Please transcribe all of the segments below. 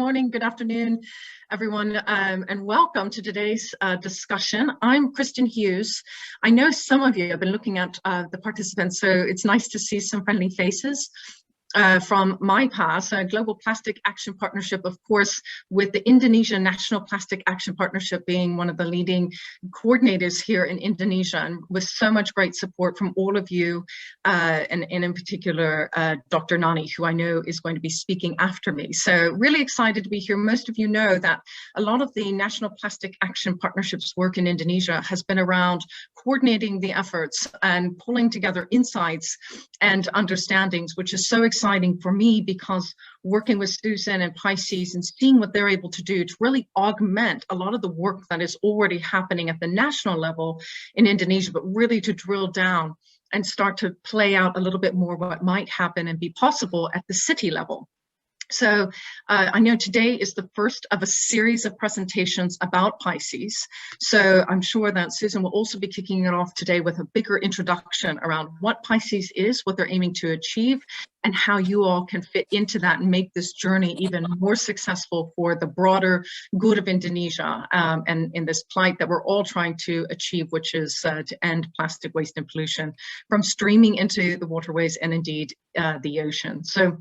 morning, good afternoon, everyone, and welcome to today's discussion. I'm Kristen Hughes. I know some of you have been looking at the participants, so it's nice to see some friendly faces. From my past, Global Plastic Action Partnership, of course, with the Indonesian National Plastic Action Partnership being one of the leading coordinators here in Indonesia, and with so much great support from all of you, and in particular, Dr. Nani, who I know is going to be speaking after me. So really excited to be here. Most of you know that a lot of the National Plastic Action Partnership's work in Indonesia has been around coordinating the efforts and pulling together insights and understandings, which is so exciting for me, because working with Susan and PISCES and seeing what they're able to do to really augment a lot of the work that is already happening at the national level in Indonesia, but really to drill down and start to play out a little bit more what might happen and be possible at the city level. So I know today is the first of a series of presentations about PISCES. So I'm sure that Susan will also be kicking it off today with a bigger introduction around what PISCES is, what they're aiming to achieve, and how you all can fit into that and make this journey even more successful for the broader good of Indonesia, and in this plight that we're all trying to achieve, which is to end plastic waste and pollution from streaming into the waterways and indeed the ocean. So,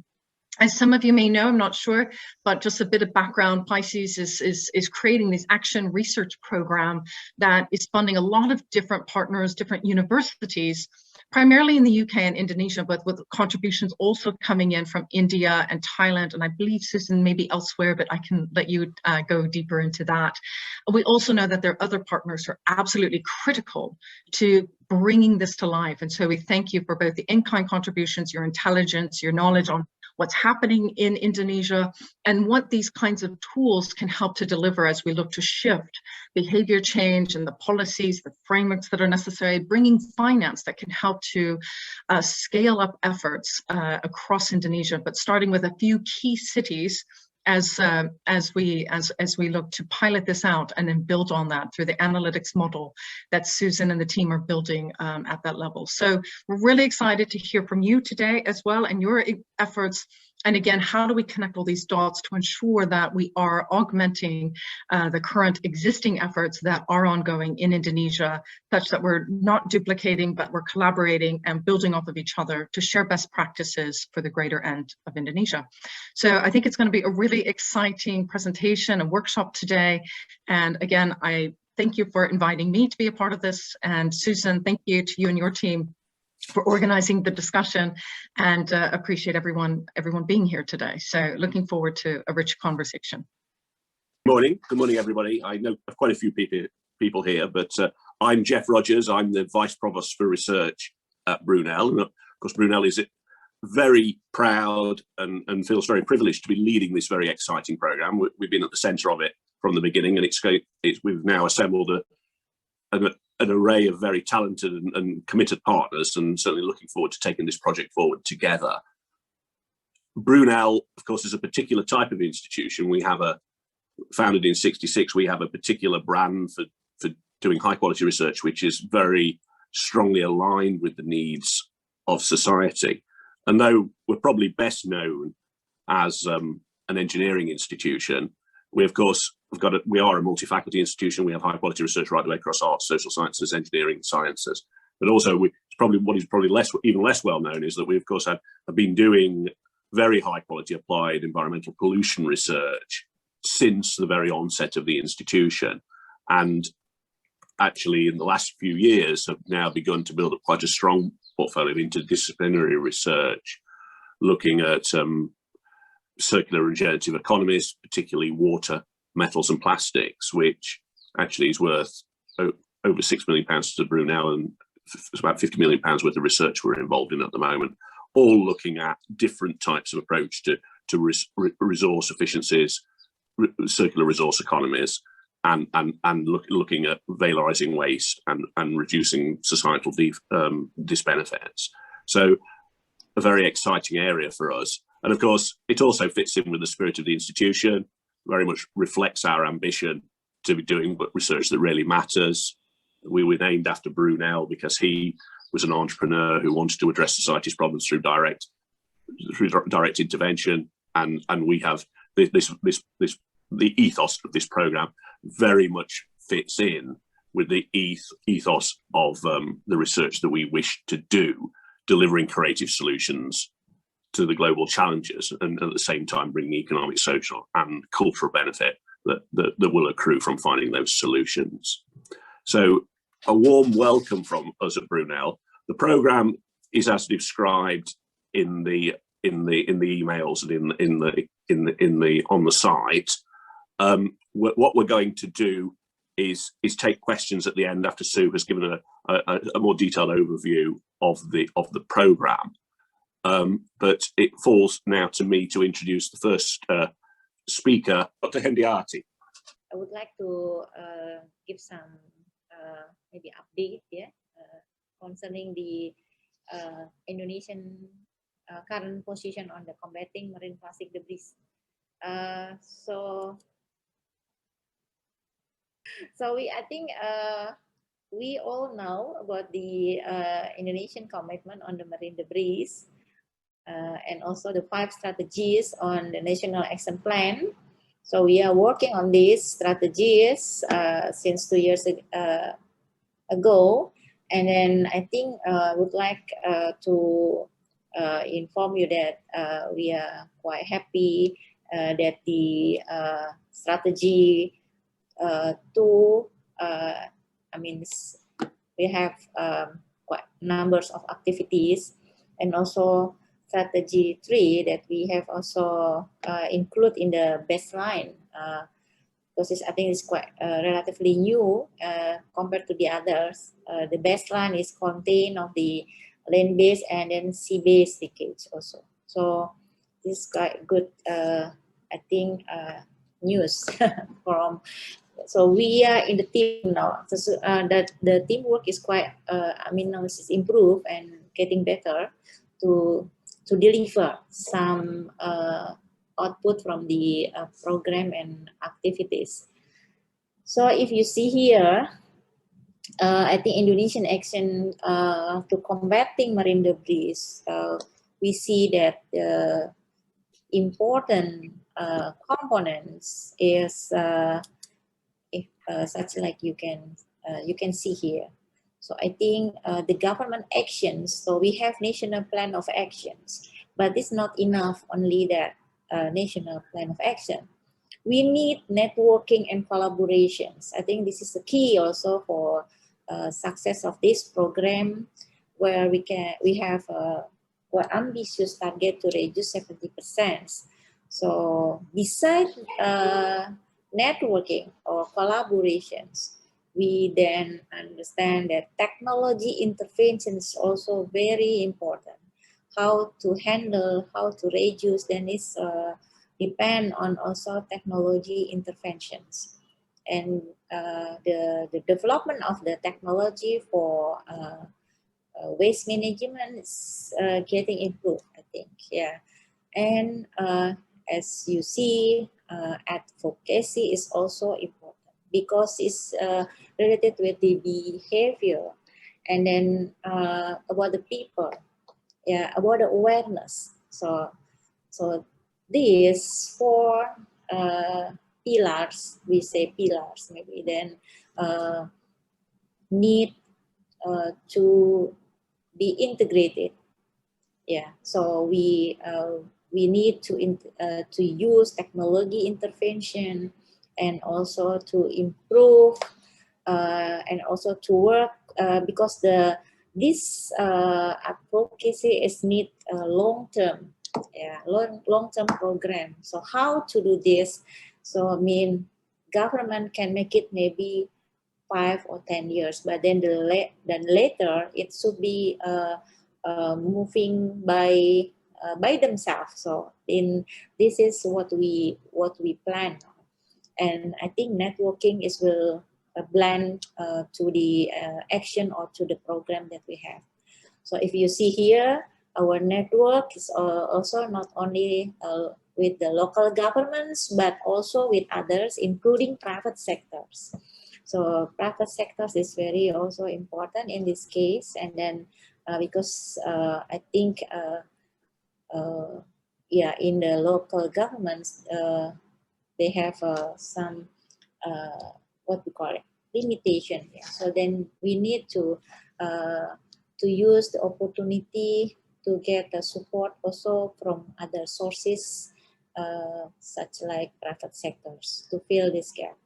as some of you may know, I'm not sure, but just a bit of background, PISCES is creating this action research program that is funding a lot of different partners, different universities, primarily in the UK and Indonesia, but with contributions also coming in from India and Thailand, and I believe, Susan, maybe elsewhere, but I can let you go deeper into that. We also know that there are other partners who are absolutely critical to bringing this to life, and so we thank you for both the in-kind contributions, your intelligence, your knowledge on what's happening in Indonesia, and what these kinds of tools can help to deliver as we look to shift behavior change and the policies, the frameworks that are necessary, bringing finance that can help to scale up efforts across Indonesia, but starting with a few key cities as we look to pilot this out and then build on that through the analytics model that Susan and the team are building at that level. So we're really excited to hear from you today as well, and your efforts. And again, how do we connect all these dots to ensure that we are augmenting the current existing efforts that are ongoing in Indonesia, such that we're not duplicating, but we're collaborating and building off of each other to share best practices for the greater end of Indonesia. So I think it's going to be a really exciting presentation and workshop today. And again, I thank you for inviting me to be a part of this. And Susan, thank you to you and your team for organizing the discussion, and appreciate everyone being here today. So looking forward to a rich conversation. Morning. Good morning, everybody. I know quite a few people here, but I'm Jeff Rogers. I'm the Vice Provost for Research at Brunel. And of course, Brunel is very proud and feels very privileged to be leading this very exciting programme. We've been at the centre of it from the beginning, and we've now assembled an array of very talented and committed partners, and certainly looking forward to taking this project forward together. Brunel, of course, is a particular type of institution. We have founded in '66, we have a particular brand for doing high quality research, which is very strongly aligned with the needs of society. And though we're probably best known as an engineering institution, we of course we are a multi-faculty institution. We have high quality research right the way across arts, social sciences, engineering, sciences. But also, what is probably even less well known is that we of course have been doing very high quality applied environmental pollution research since the very onset of the institution, and actually in the last few years have now begun to build up quite a strong portfolio of interdisciplinary research, looking at circular regenerative economies, particularly water, metals and plastics, which actually is worth over £6 million to Brunel, and it's about £50 million worth of research we're involved in at the moment, all looking at different types of approach to resource efficiencies, circular resource economies, and looking at valorizing waste and reducing societal disbenefits. So a very exciting area for us. And of course, it also fits in with the spirit of the institution, very much reflects our ambition to be doing research that really matters. We were named after Brunel because he was an entrepreneur who wanted to address society's problems through direct intervention. And we have the ethos of this program very much fits in with the ethos of the research that we wish to do, delivering creative solutions to the global challenges, and at the same time bring the economic, social, and cultural benefit that will accrue from finding those solutions. So, a warm welcome from us at Brunel. The program is as described in the emails and on the site. What we're going to do is take questions at the end after Sue has given a more detailed overview of the program. But it falls now to me to introduce the first speaker, Dr. Hendiati. I would like to give some maybe update, concerning the Indonesian current position on the combating marine plastic debris. So I think we all know about the Indonesian commitment on the marine debris, and also the 5 strategies on the National Action Plan. So we are working on these strategies since 2 years ago, and then I think I would like to inform you that we are quite happy that the strategy 2, I mean, we have quite numbers of activities, and also strategy 3 that we have also include in the baseline, because I think it's quite relatively new compared to the others. The baseline is contained of the land-based and then sea-based leakage also. So this is quite good, I think, news from. So we are in the team now. So that the teamwork is quite, I mean, now it's improved and getting better to deliver some output from the program and activities. So if you see here, I think Indonesian action to combating marine debris, we see that the important components is such like you can see here. So I think the government actions, so we have national plan of actions, but it's not enough only that national plan of action. We need networking and collaborations. I think this is the key also for success of this program, where we have a quite ambitious target to reduce 70%. So besides networking or collaborations, we then understand that technology intervention is also very important. How to handle, how to reduce, then it's depend on also technology interventions. And the development of the technology for waste management is getting improved, I think, yeah. And as you see, advocacy is also important because it's related with the behavior, and then about the people, yeah, about the awareness. So these 4 pillars, we say pillars maybe, then need to be integrated. Yeah, so we need to use technology intervention, and also to improve and also to work because this advocacy is need long-term, yeah, long-term program. So how to do this? So I mean, government can make it maybe 5 or 10 years, but then later it should be moving by themselves. So this is what we plan, and I think networking will blend to the action or to the program that we have. So if you see here, our network is also not only with the local governments, but also with others, including private sectors. So private sectors is very also important in this case, and then because I think yeah, in the local governments, they have some what we call it, limitation. Yeah. So then we need to use the opportunity to get the support also from other sources, such like private sectors, to fill this gap.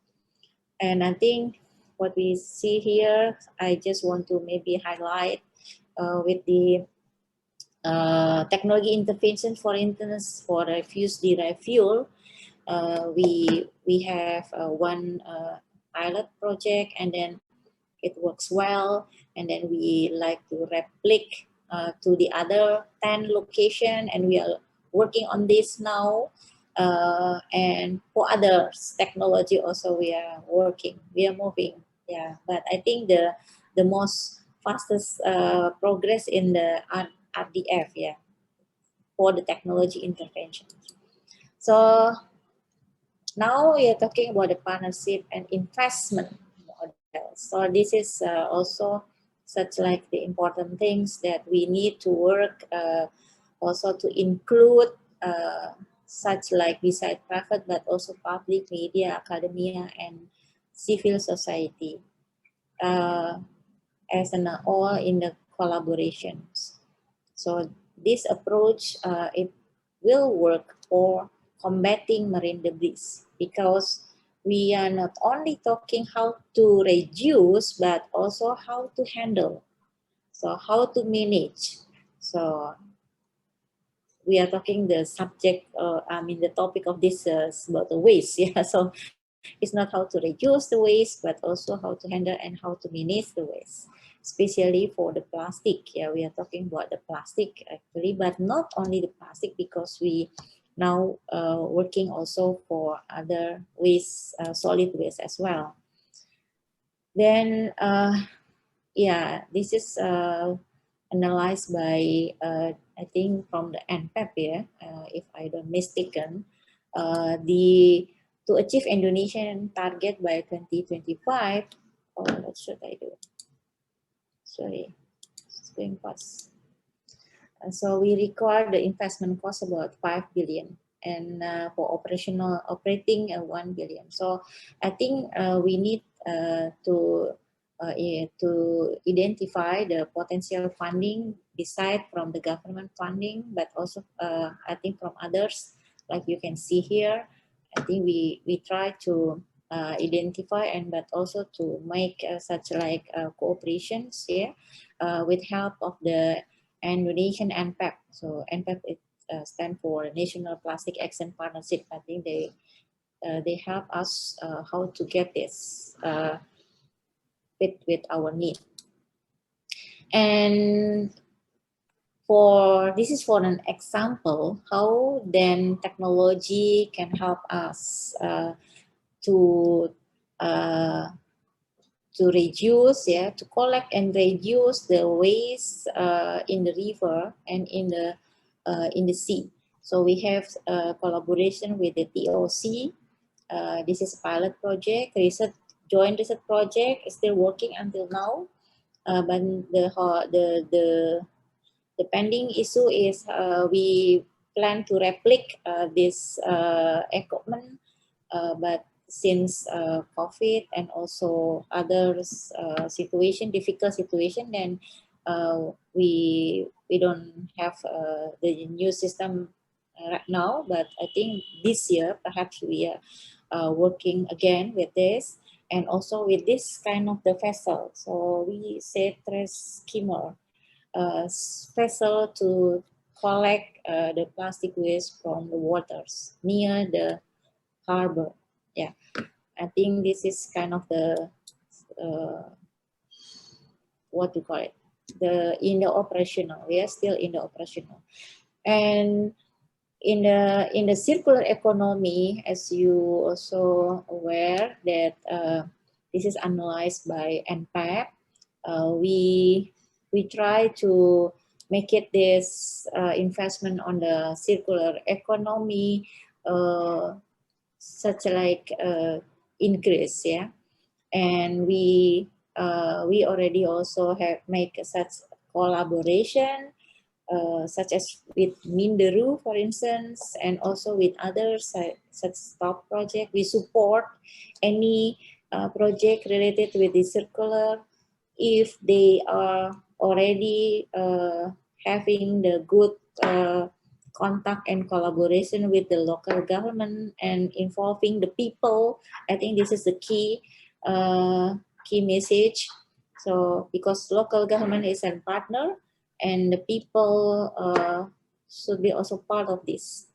And I think what we see here, I just want to maybe highlight with the technology intervention, for instance, for refuse-derived fuel. We have one pilot project, and then it works well, and then we like to replicate to the other 10 locations, and we are working on this now. And for others technology also we are moving. Yeah, but I think the most fastest progress in the RDF, yeah, for the technology intervention. So now we are talking about the partnership and investment model. So this is also such like the important things that we need to work also to include such like beside private but also public, media, academia, and civil society as an all in the collaborations. So this approach it will work for combating marine debris, because we are not only talking how to reduce but also how to handle, so how to manage. So we are talking the subject, the topic of this is about the waste. Yeah, so it's not how to reduce the waste, but also how to handle and how to manage the waste, especially for the plastic. Yeah, we are talking about the plastic actually, but not only the plastic, because we now working also for other waste, solid waste as well. Then, yeah, this is analyzed by, I think from the NPEP, yeah, if I don't mistaken, to achieve Indonesian target by 2025, what should I do? Sorry, it's going fast. So we require the investment cost about 5 billion, and for operating 1 billion. So I think we need to identify the potential funding beside from the government funding, but also I think from others, like you can see here. I think we try to identify and but also to make such like cooperations here with help of the Indonesian NPEP. So NPEP it stands for National Plastic Action Partnership. I think they help us how to get this fit with our need. And this is for an example how then technology can help us to reduce, yeah, to collect and reduce the waste in the river and in the sea. So we have collaboration with the TOC. This is a pilot project, joint research project, is still working until now. But the pending issue is we plan to replicate this equipment, but since COVID and also others difficult situation, then we don't have the new system right now. But I think this year perhaps we are working again with this, and also with this kind of the vessel. So we say trace skimmer vessel to collect the plastic waste from the waters near the harbor. Yeah, I think this is kind of the what do you call it? In the operational. We are still in the operational, and in the circular economy, as you also aware that this is analyzed by NPEP. We try to make it this investment on the circular economy such like increase, yeah, and we already also have make such collaboration such as with Minderu, for instance, and also with others such top project. We support any project related with the circular if they are already having the good contact and collaboration with the local government and involving the people. I think this is the key message. So because local government is a partner, and the people should be also part of this.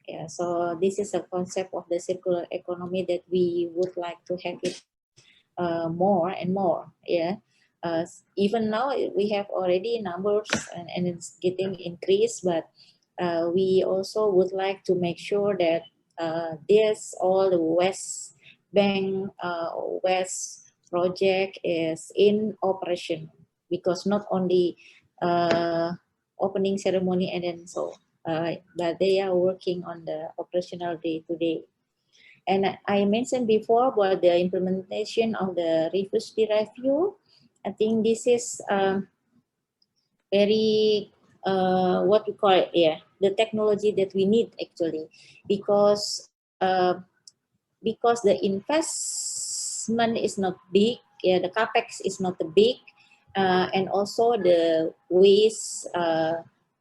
Yeah, so this is a concept of the circular economy that we would like to have it more and more. Yeah, even now we have already numbers and it's getting increased, but we also would like to make sure that this all the West Bank West project is in operation, because not only opening ceremony and then so, but they are working on the operational day to day. And I mentioned before about the implementation of the reverse peer review. I think this is very what we call it, yeah, the technology that we need actually, because the investment is not big, yeah, the capex is not big, and also the waste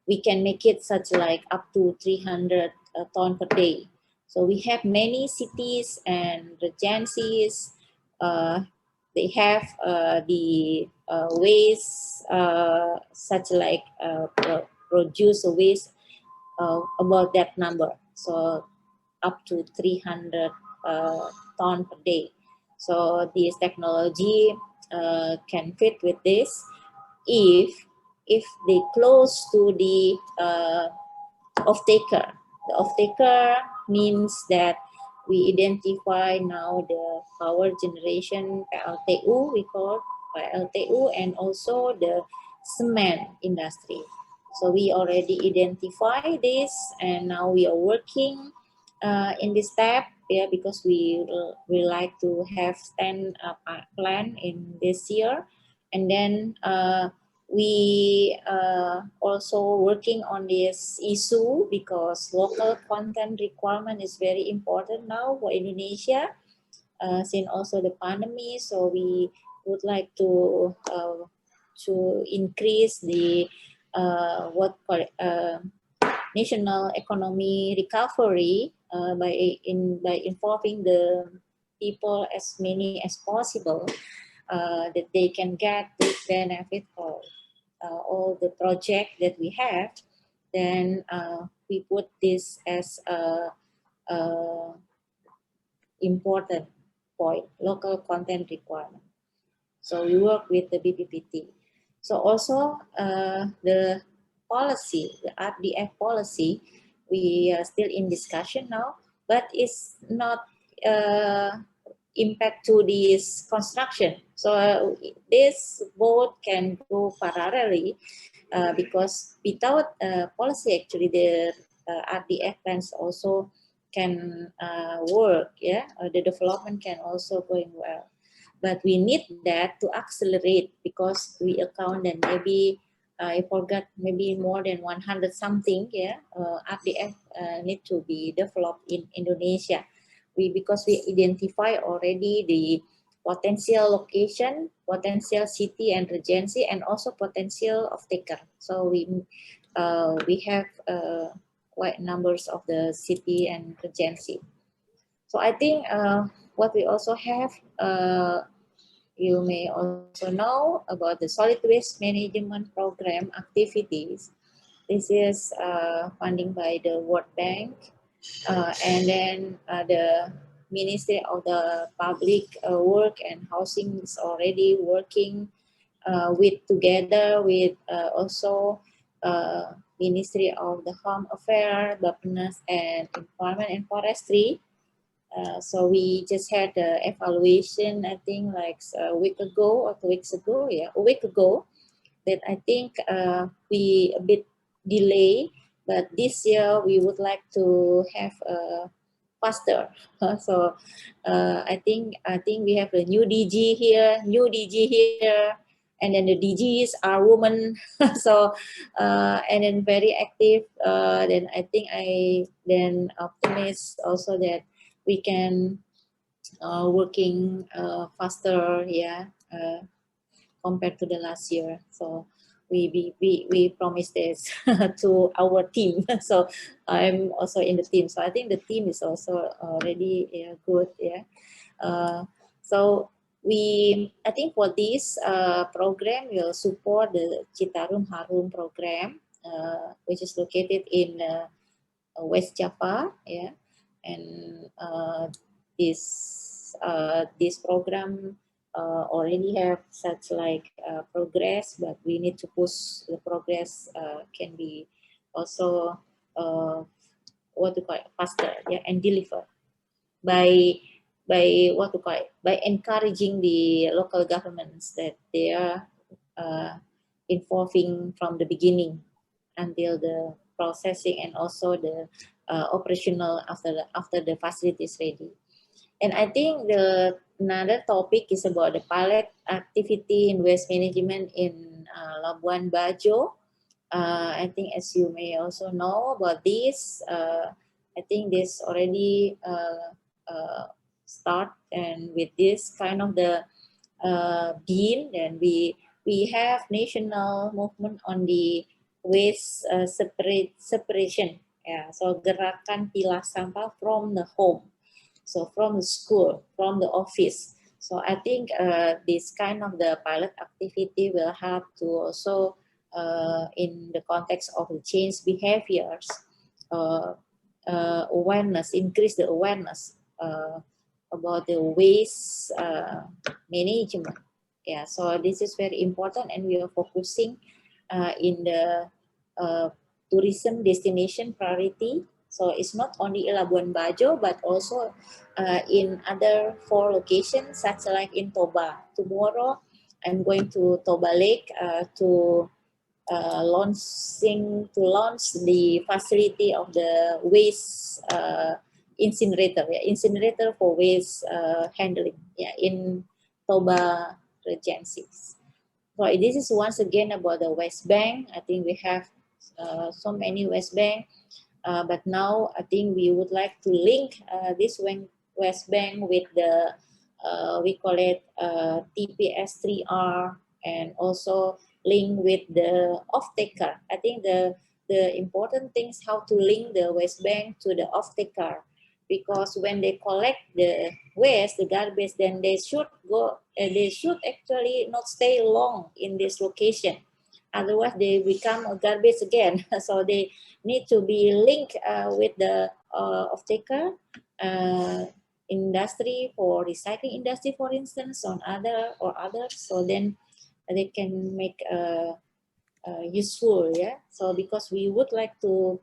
we can make it such like up to 300 ton per day. So we have many cities and regencies. They have the waste such like produce waste about that number. So up to 300 ton per day. So this technology can fit with this if they close to the off-taker. The off-taker means that we identify now the power generation PLTU, we call PLTU, and also the cement industry. So we already identify this, and now we are working in this step, yeah, because we like to have 10 plan in this year, and then we also working on this issue because local content requirement is very important now for Indonesia, since also the pandemic. So we would like to increase the national economy recovery by involving the people as many as possible, that they can get the benefit of all the project that we have. Then we put this as a important point, local content requirement. So we work with the BPPT. So also the policy, the RDF policy, we are still in discussion now, but it's not impact to this construction. So this both can go parallelly because without policy, actually the RDF plans also can work. Yeah, the development can also going well. But we need that to accelerate because we account that maybe I forgot maybe more than 100 something. Yeah, RDF need to be developed in Indonesia. Because we identify already the potential location, potential city and regency, and also potential of taker. So we have quite numbers of the city and regency. So I think what we also have, you may also know about the solid waste management program activities. This is funding by the World Bank. And then the Ministry of the Public Work and Housing is already working together with also Ministry of the Home Affairs, Bappenas, and Environment and Forestry. So we just had the evaluation, I think like a week ago or 2 weeks ago, yeah, a week ago, that I think we a bit delay. But this year we would like to have faster. So I think we have a new DG here, and then the DGs are women. So and then very active. Then I think I then optimist also that we can working faster, yeah, compared to the last year. So we promised this to our team. So I'm also in the team. So I think the team is also already good, yeah. So I think for this program, we'll support the Citarum Harum program, which is located in West Java, yeah, and this program already have such like progress, but we need to push the progress can be also what to call it, faster, yeah, and deliver by what to call it, by encouraging the local governments that they are involving from the beginning until the processing and also the operational after the facility is ready. And I think another topic is about the pilot activity in waste management in Labuan Bajo. I think as you may also know about this, I think this already start, and with this kind of the beam, and we have national movement on the waste separation. Yeah, so gerakan pilah sampah from the home. So from the school, from the office. So I think this kind of the pilot activity will help to also in the context of the change behaviors, awareness, increase the awareness about the waste management. Yeah, so this is very important, and we are focusing in the tourism destination priority. So it's not only in Labuan Bajo, but also in other 4 locations, such like in Toba. Tomorrow, I'm going to Toba Lake to launch the facility of the waste incinerator, yeah, incinerator for waste handling, yeah, in Toba Regencies. So this is once again about the West Bank. I think we have so many West Bank. But now I think we would like to link this West Bank with the, we call it TPS 3R, and also link with the off-taker. I think the important thing is how to link the West Bank to the off-taker, because when they collect the waste, the garbage, then they should go, they should actually not stay long in this location. Otherwise, they become a garbage again. So they need to be linked with the off-taker industry, for recycling industry, for instance, on others. So then they can make useful, yeah. So because we would like to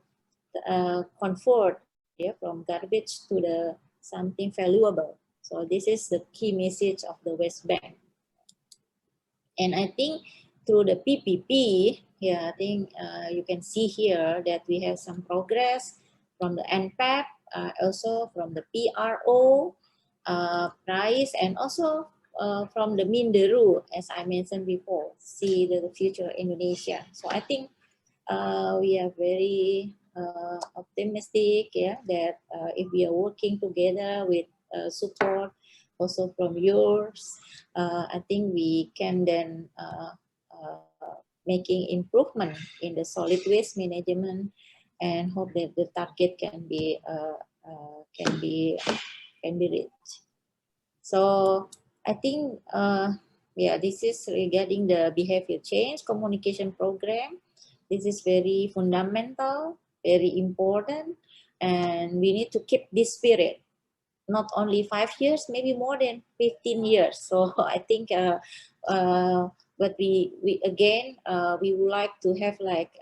convert, yeah, from garbage to the something valuable. So this is the key message of the West Bank. And I think through the PPP, yeah, I think you can see here that we have some progress from the NPAP, also from the PRO price, and also from the Minderu, as I mentioned before, see the future Indonesia. So I think we are very optimistic, yeah, that if we are working together with support also from yours, I think we can then making improvement in the solid waste management, and hope that the target can be reached. So I think yeah, this is regarding the behavior change communication program. This is very fundamental, very important, and we need to keep this spirit. Not only 5 years, maybe more than 15 years. So I think, but we again, we would like to have like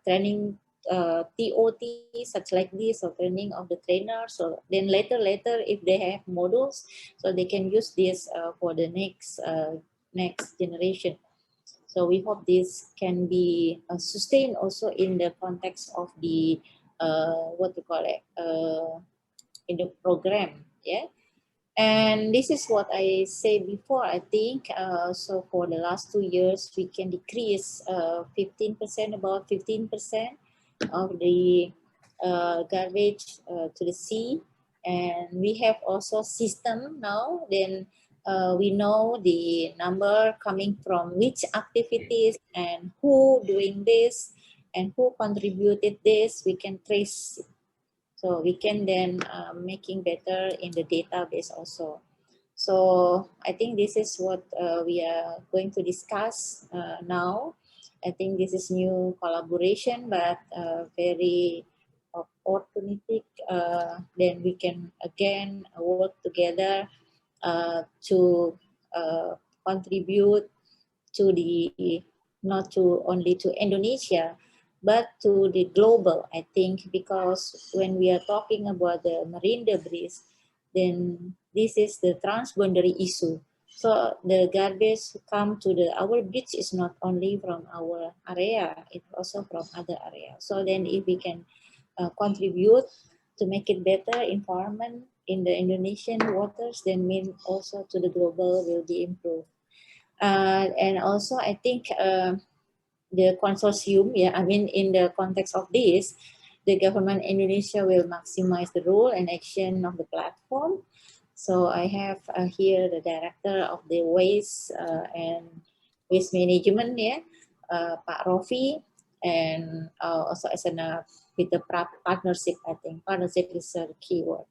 training TOT, such like this, or training of the trainer. So then later, if they have models, so they can use this for the next generation. So we hope this can be sustained also in the context of the what to call it, in the program, yeah. And this is what I said before, I think. So for the last 2 years, we can decrease 15%, about 15% of the garbage to the sea. And we have also system now. Then we know the number coming from which activities and who doing this and who contributed this. We can trace. So we can then making better in the database also. So I think this is what we are going to discuss now. I think this is new collaboration, but very opportunistic. Then we can again work together to contribute to the, not to only to Indonesia, but to the global, I think, because when we are talking about the marine debris, then this is the transboundary issue. So the garbage come to our beach is not only from our area, it's also from other areas. So then if we can contribute to make it better environment in the Indonesian waters, then mean also to the global will be improved. And also I think the consortium, I mean, in the context of this, the government Indonesia will maximize the role and action of the platform. So I have here the director of the waste and waste management, Pak Rofi, and also as with the partnership, I think partnership is the key word.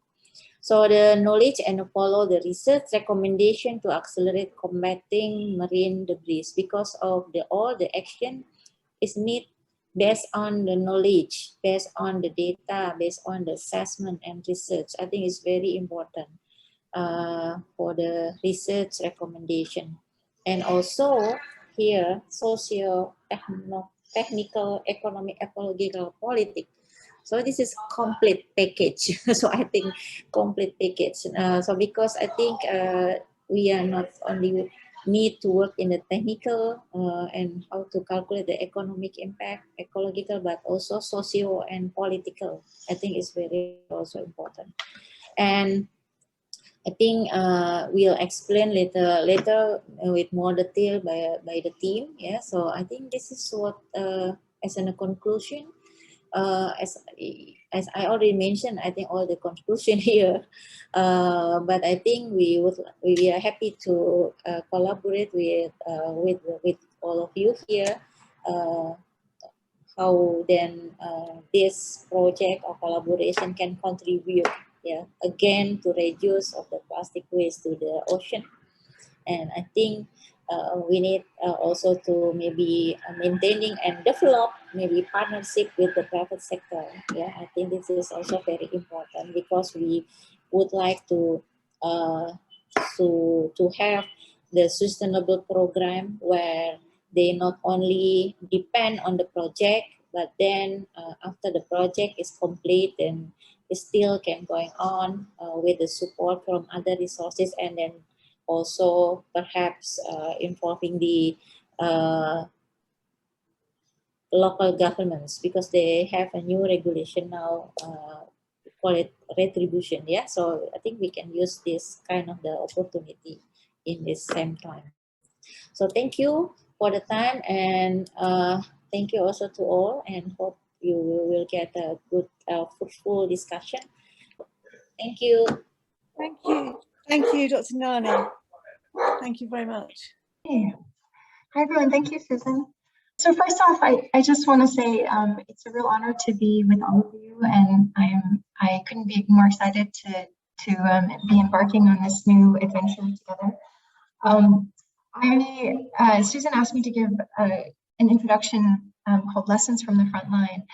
So the knowledge and follow the research recommendation to accelerate combating marine debris, because of all the action is need based on the knowledge, based on the data, based on the assessment and research. I think it's very important for the research recommendation. And also here, socio-technical, economic, ecological, politics. So this is complete package. So I think complete package. So because I think we are not only need to work in the technical and how to calculate the economic impact, ecological, but also socio and political. I think it's very also important. And I think we'll explain later with more detail by the team. Yeah. So I think this is what as a conclusion. As I already mentioned, I think all the conclusion here, but I think we are happy to collaborate with all of you here. How then this project or collaboration can contribute, again, to reduce of the plastic waste to the ocean. And I think we need also to maybe maintaining and develop maybe partnership with the private sector. Yeah, I think this is also very important, because we would like to have the sustainable program where they not only depend on the project, but then after the project is complete, and it still can going on with the support from other resources, and then also perhaps involving the local governments, because they have a new regulation now, call it retribution. Yeah, so I think we can use this kind of the opportunity in this same time. So thank you for the time, and thank you also to all, and hope you will get a good fruitful discussion. Thank you. Thank you. Thank you, Dr. Nani. Thank you very much. Hey. Hi, everyone. Thank you, Susan. So first off, I just want to say it's a real honor to be with all of you, and I couldn't be more excited to be embarking on this new adventure together. Susan asked me to give an introduction called Lessons from the Front Line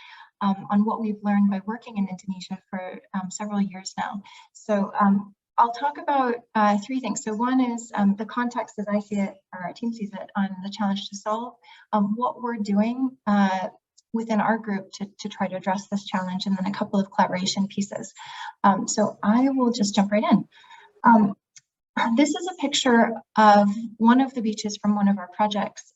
on what we've learned by working in Indonesia for several years now. So I'll talk about three things. So one is the context as I see it, or our team sees it, on the challenge to solve, what we're doing within our group to try to address this challenge, and then a couple of collaboration pieces. So I will just jump right in. This is a picture of one of the beaches from one of our projects.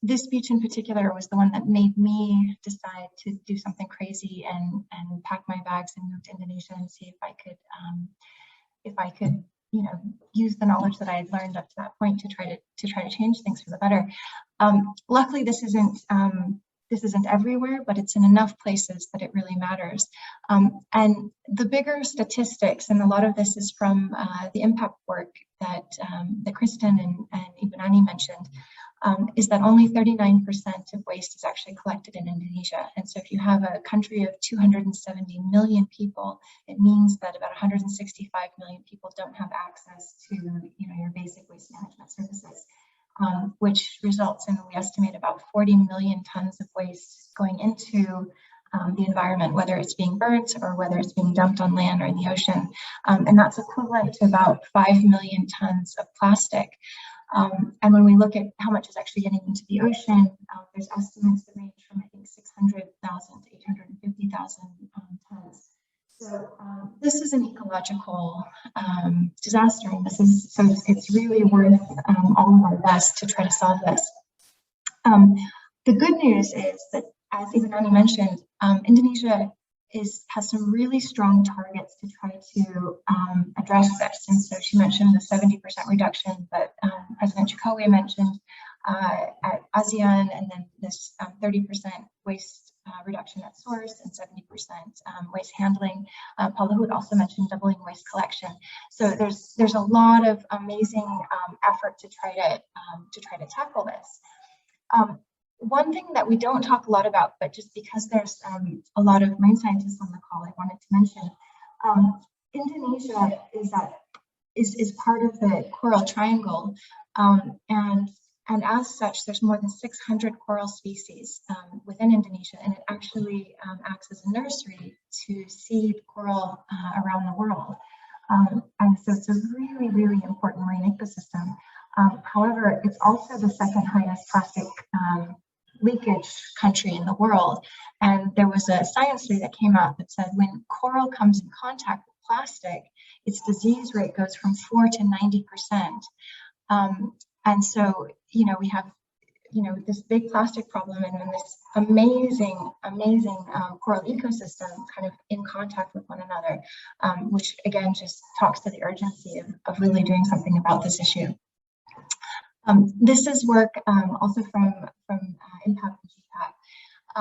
This beach in particular was the one that made me decide to do something crazy and pack my bags and move to Indonesia and see if I could use the knowledge that I had learned up to that point to try to change things for the better. Luckily, this isn't everywhere, but it's in enough places that it really matters. And the bigger statistics, and a lot of this is from the impact work that Kristen and Ibu mentioned, is that only 39% of waste is actually collected in Indonesia. And so if you have a country of 270 million people, it means that about 165 million people don't have access to your basic waste management services, which results in, we estimate, about 40 million tons of waste going into the environment, whether it's being burnt or whether it's being dumped on land or in the ocean. And that's equivalent to about 5 million tons of plastic. And when we look at how much is actually getting into the ocean, there's estimates that range from, I think, 600,000 to 850,000 tons. So this is an ecological disaster, and it's really worth all of our best to try to solve this. The good news is that, as Ibu mentioned, Indonesia has some really strong targets to try to address this. And so she mentioned the 70% reduction that President Jokowi mentioned at ASEAN, and then this 30% waste reduction at source and 70% waste handling. Paul Lahoud also mentioned doubling waste collection. So there's a lot of amazing effort to try to tackle this. One thing that we don't talk a lot about, but just because there's a lot of marine scientists on the call, I wanted to mention, Indonesia is part of the coral triangle, and as such, there's more than 600 coral species within Indonesia, and it actually acts as a nursery to seed coral around the world. And so it's a really, really important marine ecosystem. However, it's also the second highest plastic leakage country in the world. And there was a science study that came out that said when coral comes in contact with plastic, its disease rate goes from 4 to 90%. And so, we have, this big plastic problem, and then this amazing coral ecosystem kind of in contact with one another, which again just talks to the urgency of really doing something about this issue. This is work also from Impact and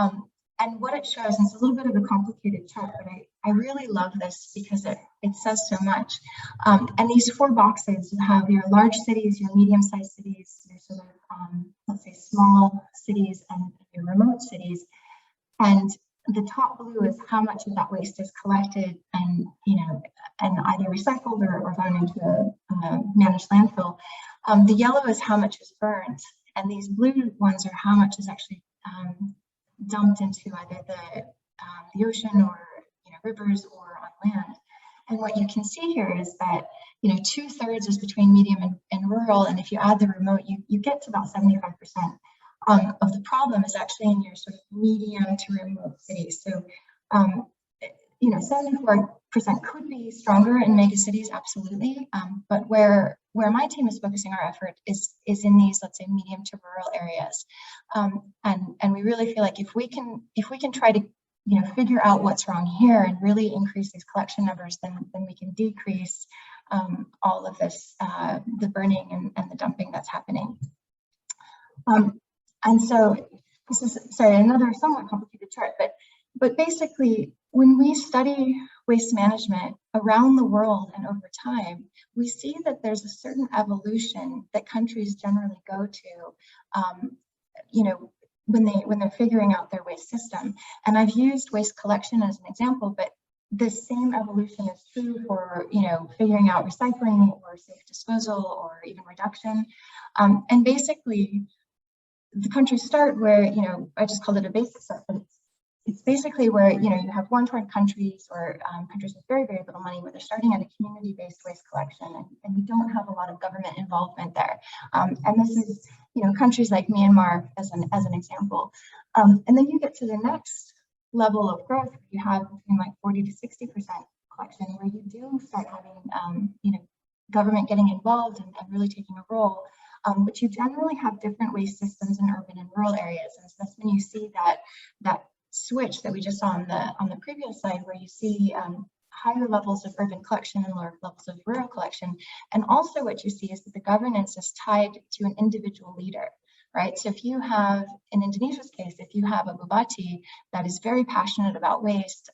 GPAC. And what it shows, and it's a little bit of a complicated chart, but I really love this because it says so much. And these 4 boxes, you have your large cities, your medium-sized cities, your sort of, let's say, small cities, and your remote cities. And the top blue is how much of that waste is collected and, and either recycled or gone into a managed landfill. The yellow is how much is burnt, and these blue ones are how much is actually dumped into either the ocean or rivers or on land. And what you can see here is that 2/3 is between medium and rural, and if you add the remote, you get to about 75% of the problem is actually in your sort of medium to remote cities. So 74% could be stronger in mega cities, absolutely, but where my team is focusing our effort is in these, let's say, medium to rural areas, and we really feel like if we can try to figure out what's wrong here and really increase these collection numbers, then we can decrease all of this, the burning and the dumping that's happening. And so this is, sorry, another somewhat complicated chart, but basically, when we study waste management around the world and over time, we see that there's a certain evolution that countries generally go to, when they're figuring out their waste system. And I've used waste collection as an example, but the same evolution is true for, figuring out recycling or safe disposal or even reduction. And basically, the countries start where, I just called it a basic set, but it's basically where, you have war-torn countries or countries with very, very little money where they're starting at a community-based waste collection, and you don't have a lot of government involvement there. And this is, countries like Myanmar as an example. And then you get to the next level of growth, you have between like 40 to 60% collection, where you do start having, government getting involved and really taking a role. But you generally have different waste systems in urban and rural areas, and so that's when you see that switch that we just saw on the previous slide, where you see higher levels of urban collection and lower levels of rural collection. And also what you see is that the governance is tied to an individual leader, right? So if you have, in Indonesia's case, if you have a bupati that is very passionate about waste,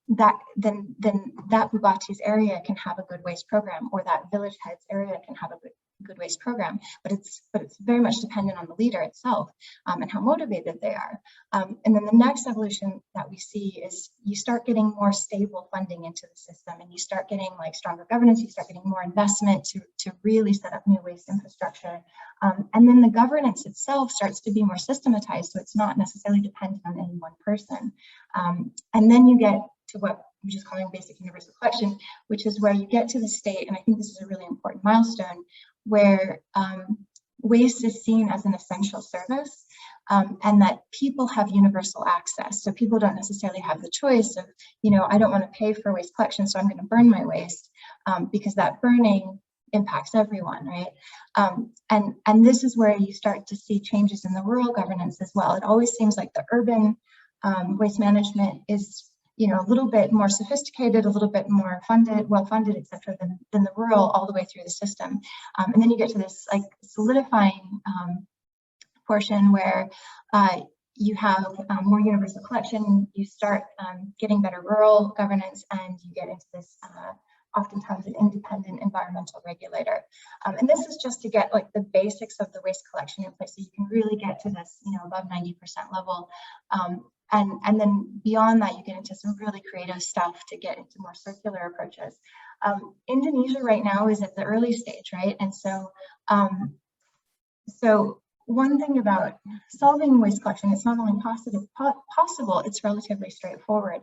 then that bupati's area can have a good waste program, or that village head's area can have a good waste program, but it's very much dependent on the leader itself and how motivated they are. And then the next evolution that we see is you start getting more stable funding into the system, and you start getting like stronger governance, you start getting more investment to really set up new waste infrastructure. And then the governance itself starts to be more systematized, so it's not necessarily dependent on any one person. And then you get to what I'm just calling basic universal collection, which is where you get to the state, and I think this is a really important milestone, where waste is seen as an essential service, and that people have universal access. So people don't necessarily have the choice of, you know, I don't want to pay for waste collection, so I'm going to burn my waste, because that burning impacts everyone, right? And this is where you start to see changes in the rural governance as well. It always seems like the urban waste management is, you know, a little bit more sophisticated, a little bit more funded, well-funded, et cetera, than the rural all the way through the system. And then you get to this like solidifying portion where you have more universal collection, you start getting better rural governance, and you get into this oftentimes an independent environmental regulator. And this is just to get like the basics of the waste collection in place, so you can really get to this, you know, above 90% level. And then beyond that, you get into some really creative stuff to get into more circular approaches. Indonesia right now is at the early stage, right? And so, so one thing about solving waste collection, it's not only possible, it's relatively straightforward.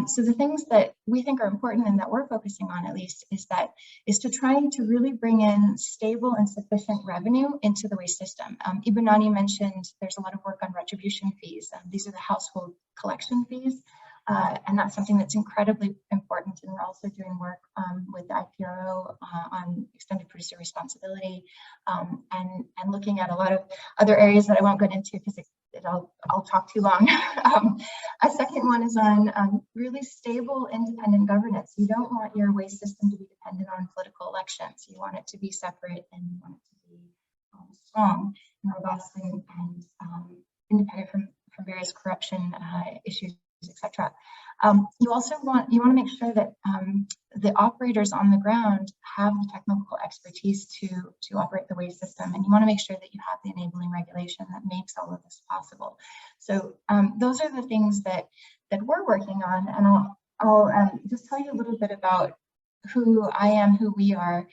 So the things that we think are important and that we're focusing on, at least, is to try to really bring in stable and sufficient revenue into the waste system. Ibu Nani mentioned there's a lot of work on retribution fees. These are the household collection fees. And that's something that's incredibly important. And we're also doing work with the IPRO on extended producer responsibility, and looking at a lot of other areas that I won't get into because I'll talk too long. A second one is on really stable, independent governance. You don't want your waste system to be dependent on political elections. You want it to be separate, and you want it to be strong and robust and independent from various corruption issues, etc. You also want to make sure that the operators on the ground have the technical expertise to operate the waste system, and you want to make sure that you have the enabling regulation that makes all of this possible. So those are the things that we're working on, and I'll just tell you a little bit about who I am, who we are.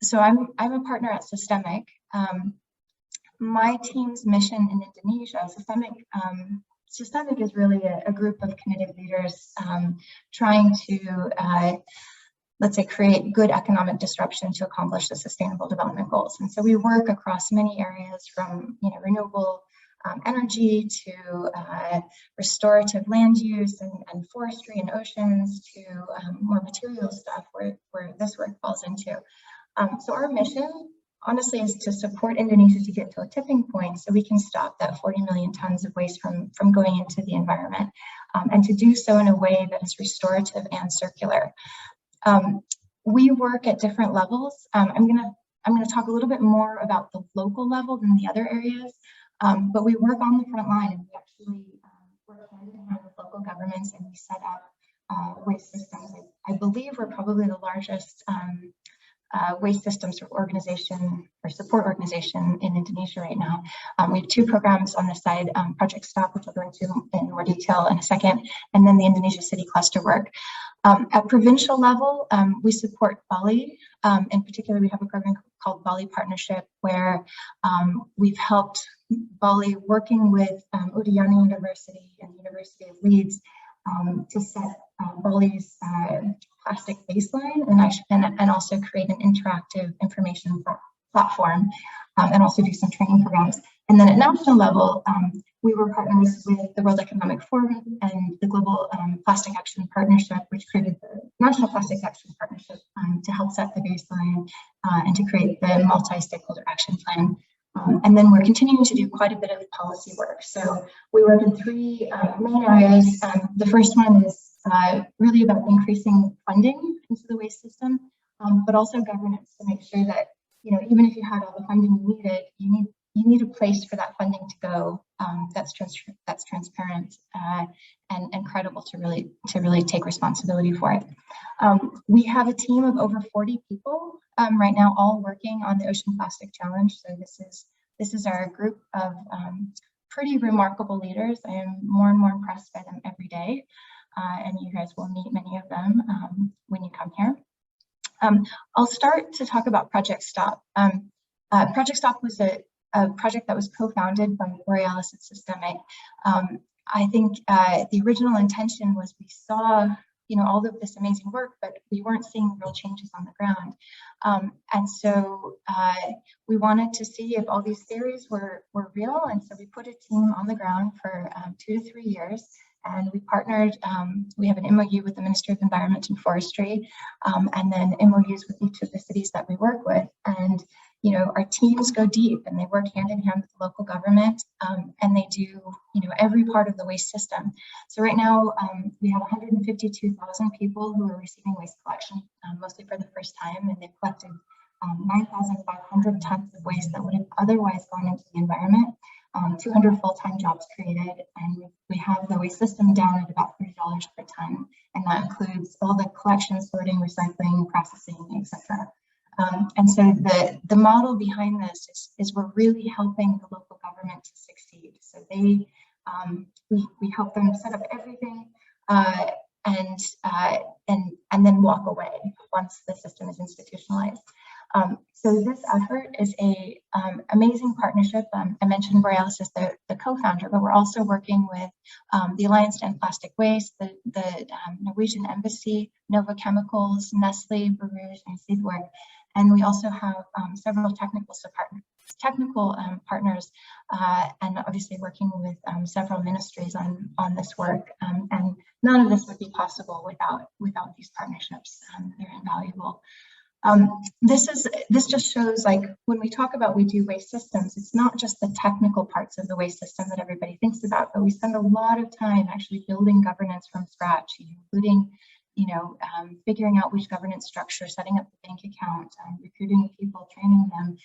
So I'm a partner at Systemic. My team's mission in Indonesia, Systemic is really a group of committed leaders trying to, let's say, create good economic disruption to accomplish the Sustainable Development Goals. And so we work across many areas, from renewable energy to restorative land use and forestry and oceans to more material stuff where this work falls into. So our mission, honestly, is to support Indonesia to get to a tipping point so we can stop that 40 million tons of waste from going into the environment, and to do so in a way that is restorative and circular. We work at different levels. I'm gonna talk a little bit more about the local level than the other areas, but we work on the front line, and we actually work hand in hand with local governments, and we set up waste systems. I believe we're probably the largest waste systems organization or support organization in Indonesia right now. We have two programs on the side, Project Stop, which I'll go into in more detail in a second, and then the Indonesia City Cluster work. At provincial level, we support Bali. In particular, we have a program called Bali Partnership, where we've helped Bali, working with Udayana University and the University of Leeds, to set Bali's plastic baseline and also create an interactive information platform, and also do some training programs. And then at national level, we were partners with the World Economic Forum and the Global Plastic Action Partnership, which created the National Plastics Action Partnership to help set the baseline and to create the multi-stakeholder action plan. And then we're continuing to do quite a bit of policy work. So we work in three main areas. The first one is really about increasing funding into the waste system, but also governance to make sure that, even if you had all the funding you needed, you need a place for that funding to go that's transparent and credible to really take responsibility for it. We have a team of over 40 people right now, all working on the Ocean Plastic Challenge. So this is our group of pretty remarkable leaders. I am more and more impressed by them every day, and you guys will meet many of them when you come here. I'll start to talk about Project STOP. Project STOP was a project that was co-founded by Borealis and Systemic. I think the original intention was we saw, all of this amazing work, but we weren't seeing real changes on the ground. And so we wanted to see if all these theories were real. And so we put a team on the ground for 2 to 3 years. And we partnered, we have an MOU with the Ministry of Environment and Forestry, and then MOUs with each of the cities that we work with. And, our teams go deep and they work hand in hand with the local government, and they do, every part of the waste system. So right now, we have 152,000 people who are receiving waste collection, mostly for the first time, and they've collected 9,500 tons of waste that would have otherwise gone into the environment. 200 full-time jobs created, and we have the waste system down at about $30 per ton, and that includes all the collection, sorting, recycling, processing, etc. And so the model behind this is we're really helping the local government to succeed. So we help them set up everything and then walk away once the system is institutionalized. So this effort is a amazing partnership. I mentioned Borealis is the co-founder, but we're also working with the Alliance to End Plastic Waste, the Norwegian Embassy, Nova Chemicals, Nestle, Bruges, and Seedwork. And we also have several technical partners, and obviously working with several ministries on this work. And none of this would be possible without these partnerships. They're invaluable. This just shows, like, when we talk about we do waste systems, it's not just the technical parts of the waste system that everybody thinks about, but we spend a lot of time actually building governance from scratch, including, figuring out which governance structure, setting up the bank account, recruiting people, training them.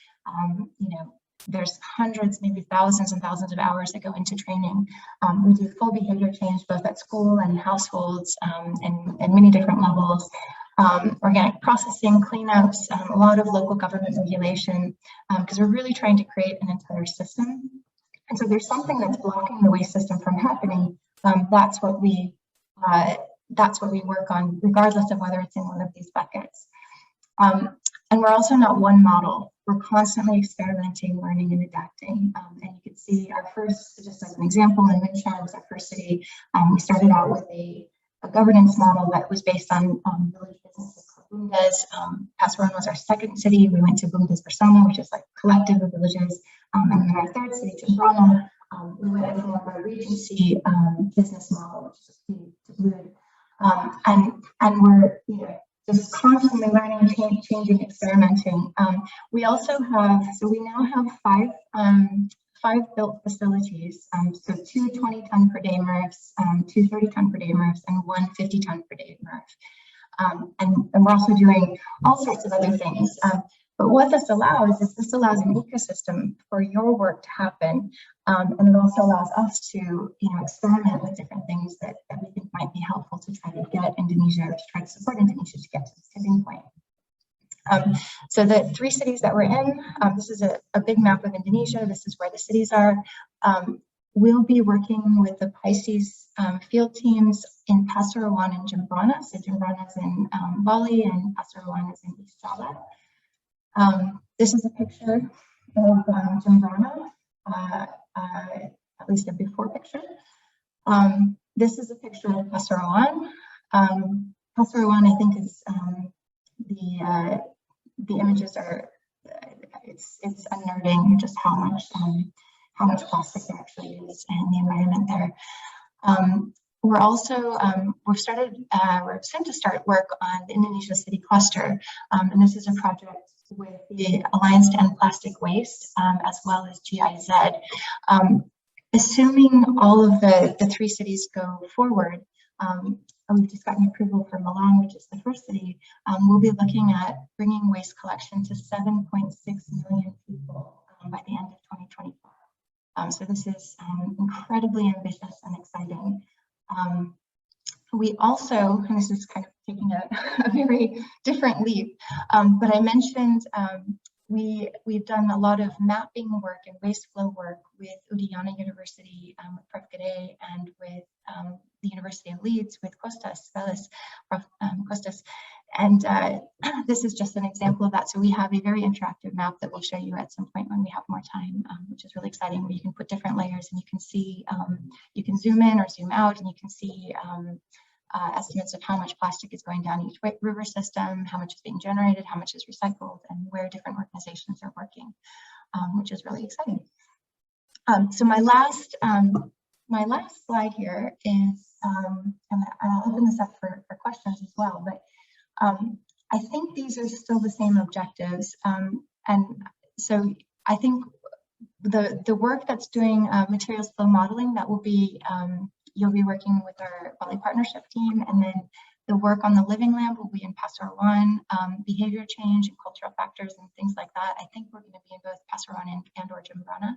There's hundreds, maybe thousands and thousands of hours that go into training. We do full behavior change both at school and households, and many different levels. Organic processing, cleanups, a lot of local government regulation, because we're really trying to create an entire system. And so there's something that's blocking the waste system from happening. That's what we work on, regardless of whether it's in one of these buckets. And we're also not one model. We're constantly experimenting, learning, and adapting. And you can see our first, just as an example, in Winshaw was our first city. We started out with a governance model that was based on village businesses called Bundes. Pasuruan was our second city. We went to Bundes Bersama, which is like collective of villages. And then our third city, Brunel, we went with more of a Regency business model, which is fluid. And we're just constantly learning, changing, experimenting. We also have, so we now have five built facilities, so 2 20-ton per day MRFs, 2 30-ton per day MRFs, and 1 50-ton per day MRF. And we're also doing all sorts of other things. But what this allows is an ecosystem for your work to happen, and it also allows us to experiment with different things that we think might be helpful to try to get Indonesia, or to try to support Indonesia to get to this tipping point. So the 3 cities that we're in, this is a big map of Indonesia. This is where the cities are. We'll be working with the PISCES field teams in Pasuruan and Jembrana. So Jembrana is in Bali and Pasuruan is in East Java. This is a picture of Jembrana, at least a before picture. This is a picture of Pasuruan. Pasuruan, I think, is the images are, it's unnerving just how much plastic there actually is in the environment there. We're also, we're soon to start work on the Indonesia City Cluster, and this is a project with the Alliance to End Plastic Waste, as well as GIZ. Assuming all of the 3 cities go forward, we've just gotten approval for Malang, which is the first city. We'll be looking at bringing waste collection to 7.6 million people by the end of 2025. So this is incredibly ambitious and exciting. We also, and this is kind of taking a very different leap, but I mentioned we've done a lot of mapping work and waste flow work with Udayana University, with Prof. Gede, and with the University of Leeds with Kostas Velis, Prof. Kostas. And this is just an example of that. So we have a very interactive map that we'll show you at some point when we have more time, which is really exciting, where you can put different layers and you can see, you can zoom in or zoom out, and you can see estimates of how much plastic is going down each river system, how much is being generated, how much is recycled, and where different organizations are working, which is really exciting. So my last slide here is, and I'll open this up for questions as well, but I think these are still the same objectives. And so I think the work that's doing materials flow modeling, that will be, you'll be working with our Bali partnership team, and then the work on the living lab will be in Pasuruan, behavior change and cultural factors and things like that. I think we're going to be in both Pasuruan and or Jembrana,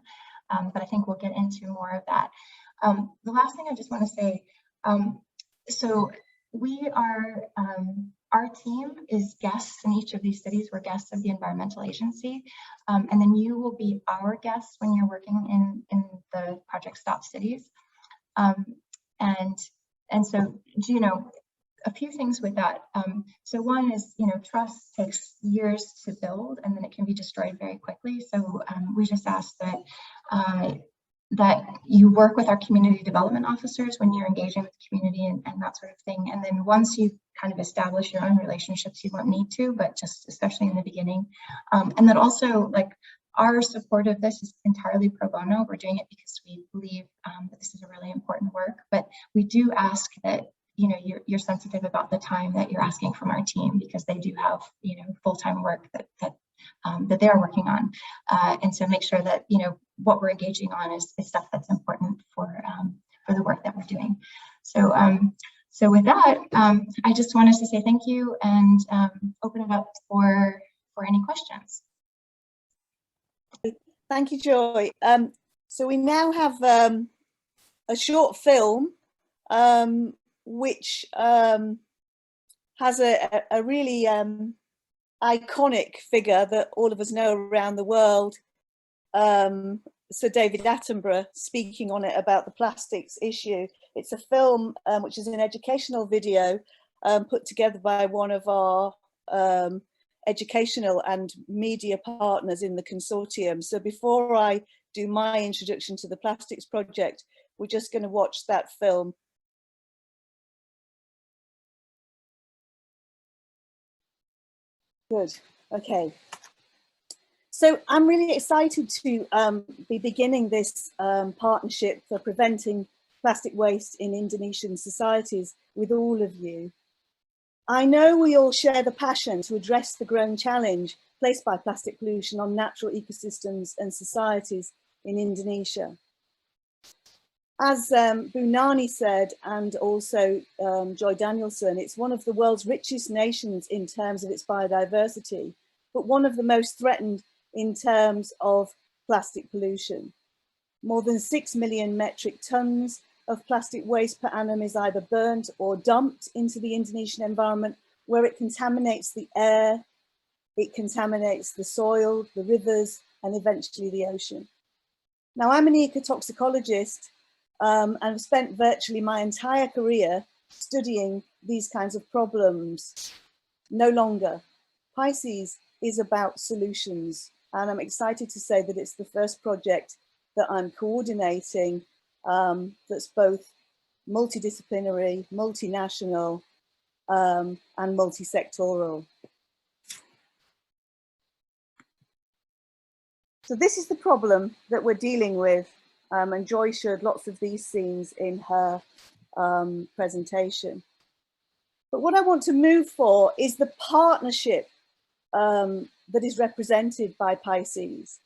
but I think we'll get into more of that. The last thing I just want to say, so we are, our team is guests in each of these cities. We're guests of the environmental agency, and then you will be our guests when you're working in the Project Stop Cities. And so, you know, a few things with that. So one is, you know, trust takes years to build, and then it can be destroyed very quickly. So we just ask that that you work with our community development officers when you're engaging with the community and that sort of thing. And then once you kind of establish your own relationships, you won't need to, but just especially in the beginning. And then also, like, our support of this is entirely pro bono. We're doing it because we believe that this is a really important work, but we do ask that, you know, you're sensitive about the time that you're asking from our team, because they do have, you know, full-time work that they are working on. And so make sure that, you know, what we're engaging on is stuff that's important for the work that we're doing. So, so with that, I just wanted to say thank you and open it up for any questions. Thank you, Joy. So we now have a short film which has a really iconic figure that all of us know around the world, Sir David Attenborough, speaking on it about the plastics issue. It's a film which is an educational video put together by one of our educational and media partners in the consortium. So before I do my introduction to the Plastics Project, we're just going to watch that film. Good, okay. So I'm really excited to be beginning this partnership for preventing plastic waste in Indonesian societies with all of you. I know we all share the passion to address the growing challenge placed by plastic pollution on natural ecosystems and societies in Indonesia. As Bunani said, and also Joy Danielson, it's one of the world's richest nations in terms of its biodiversity, but one of the most threatened in terms of plastic pollution. More than 6 million metric tons of plastic waste per annum is either burnt or dumped into the Indonesian environment, where it contaminates the air, it contaminates the soil, the rivers, and eventually the ocean. Now, I'm an ecotoxicologist and have spent virtually my entire career studying these kinds of problems. No longer. PISCES is about solutions, and I'm excited to say that it's the first project that I'm coordinating that's both multidisciplinary, multinational, and multi-sectoral. So this is the problem that we're dealing with, and Joy showed lots of these scenes in her presentation. But what I want to move for is the partnership that is represented by PISCES.